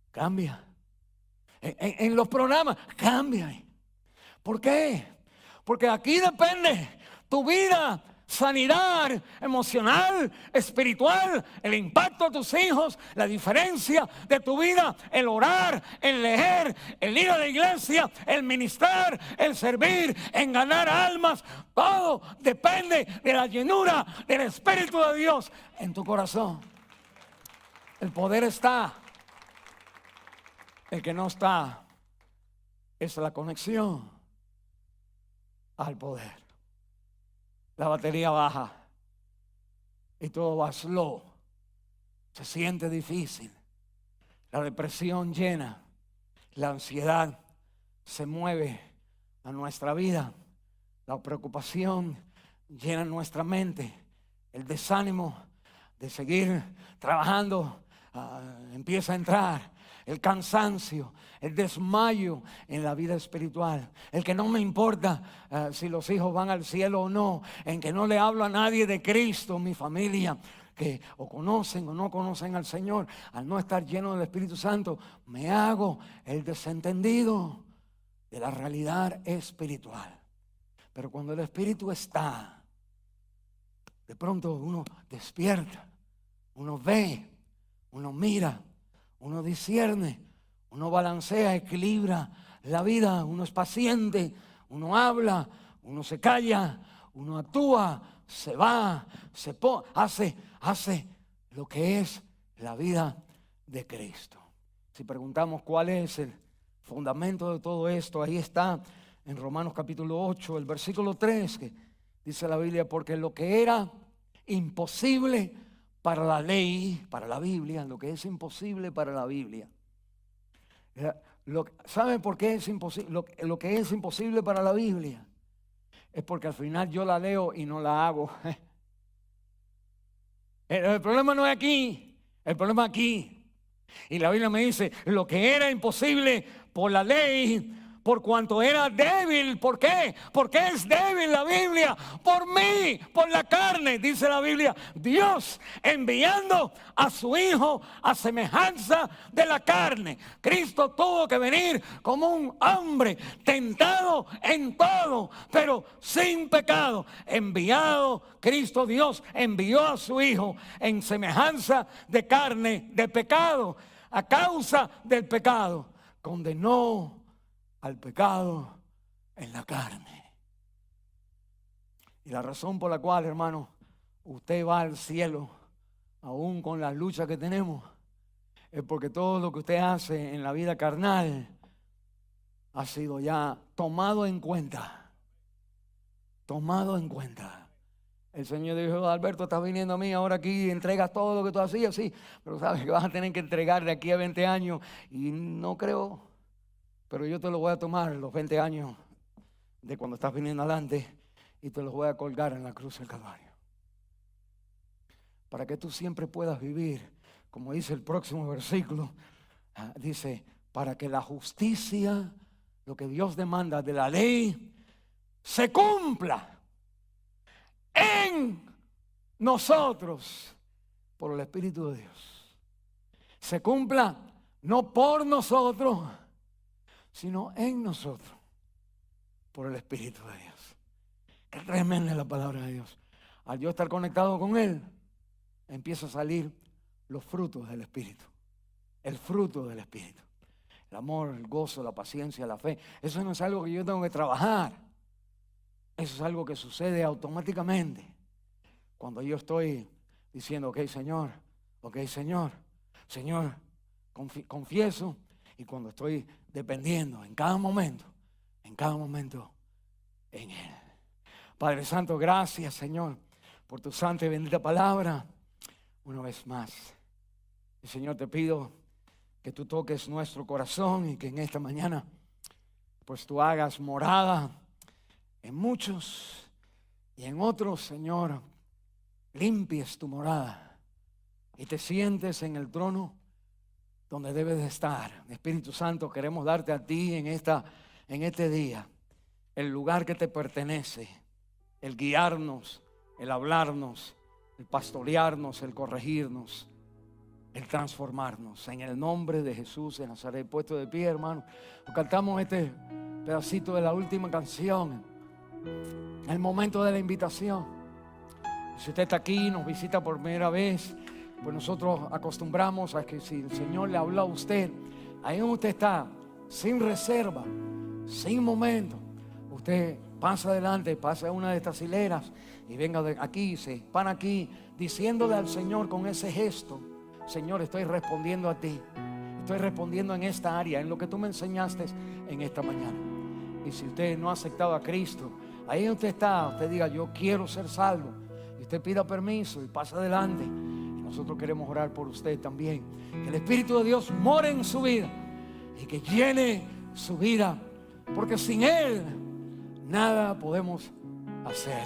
Speaker 1: Cambia. En los programas, cambia. ¿Por qué? Porque aquí depende tu vida. Sanidad emocional, espiritual, el impacto de tus hijos, la diferencia de tu vida, el orar, el leer, el ir a la iglesia, el ministrar, el servir, en ganar almas. Todo depende de la llenura del Espíritu de Dios en tu corazón. El poder está. El que no está es la conexión al poder. La batería baja y todo va slow. Se siente difícil. La depresión llena. La ansiedad se mueve a nuestra vida. La preocupación llena nuestra mente. El desánimo de seguir trabajando empieza a entrar. El cansancio, el desmayo en la vida espiritual. El que no me importa si los hijos van al cielo o no. En que no le hablo a nadie de Cristo, mi familia, que o conocen o no conocen al Señor. Al no estar lleno del Espíritu Santo, me hago el desentendido de la realidad espiritual. Pero cuando el Espíritu está, de pronto uno despierta, uno ve, uno mira, uno discierne, uno balancea, equilibra la vida, uno es paciente, uno habla, uno se calla, uno actúa, se va, hace lo que es la vida de Cristo. Si preguntamos cuál es el fundamento de todo esto, ahí está en Romanos capítulo 8, el versículo 3, que dice la Biblia, porque lo que era imposible para la ley, para la Biblia, lo que es imposible para la Biblia. ¿Saben por qué es imposible? Lo que es imposible para la Biblia es porque al final yo la leo y no la hago. El problema no es aquí, el problema es aquí. Y la Biblia me dice, lo que era imposible por la ley, por cuanto era débil. ¿Por qué? Porque es débil la Biblia. Por mí, por la carne, dice la Biblia. Dios enviando a su Hijo a semejanza de la carne. Cristo tuvo que venir como un hombre tentado en todo, pero sin pecado. Enviado Cristo, Dios envió a su Hijo en semejanza de carne, de pecado. A causa del pecado, condenó al pecado en la carne. Y la razón por la cual, hermano, usted va al cielo, aún con las luchas que tenemos, es porque todo lo que usted hace en la vida carnal ha sido ya tomado en cuenta. Tomado en cuenta. El Señor dijo: Alberto, estás viniendo a mí ahora aquí, entregas todo lo que tú hacías, sí, pero sabes que vas a tener que entregar de aquí a 20 años. Y no creo, pero yo te lo voy a tomar, los 20 años de cuando estás viniendo adelante, y te los voy a colgar en la cruz del Calvario. Para que tú siempre puedas vivir, como dice el próximo versículo, dice, para que la justicia, lo que Dios demanda de la ley, se cumpla en nosotros por el Espíritu de Dios. Se cumpla no por nosotros, sino en nosotros por el Espíritu de Dios. Qué tremenda es la palabra de Dios. Al yo estar conectado con Él, empieza a salir los frutos del Espíritu. El fruto del Espíritu. El amor, el gozo, la paciencia, la fe. Eso no es algo que yo tengo que trabajar. Eso es algo que sucede automáticamente cuando yo estoy diciendo: ok, Señor, Señor, confieso. Y cuando estoy dependiendo en cada momento en Él. Padre Santo, gracias, Señor, por tu santa y bendita palabra. Una vez más, y Señor, te pido que tú toques nuestro corazón y que en esta mañana pues tú hagas morada en muchos, y en otros, Señor, limpies tu morada y te sientes en el trono donde debes de estar. Espíritu Santo, queremos darte a ti en este día el lugar que te pertenece, el guiarnos, el hablarnos, el pastorearnos, el corregirnos, el transformarnos. En el nombre de Jesús de Nazaret. Puesto de pie, hermano, cantamos este pedacito de la última canción, el momento de la invitación. Si usted está aquí, nos visita por primera vez, pues nosotros acostumbramos a que si el Señor le habla a usted, ahí donde usted está, sin reserva, sin momento, usted pasa adelante, pasa a una de estas hileras y venga de aquí, se para aquí, diciéndole al Señor con ese gesto: Señor, estoy respondiendo a ti, estoy respondiendo en esta área, en lo que tú me enseñaste en esta mañana. Y si usted no ha aceptado a Cristo, ahí donde usted está, usted diga: yo quiero ser salvo. Y usted pida permiso y pasa adelante. Y nosotros queremos orar por usted también. Que el Espíritu de Dios more en su vida y que llene su vida, porque sin Él nada podemos hacer.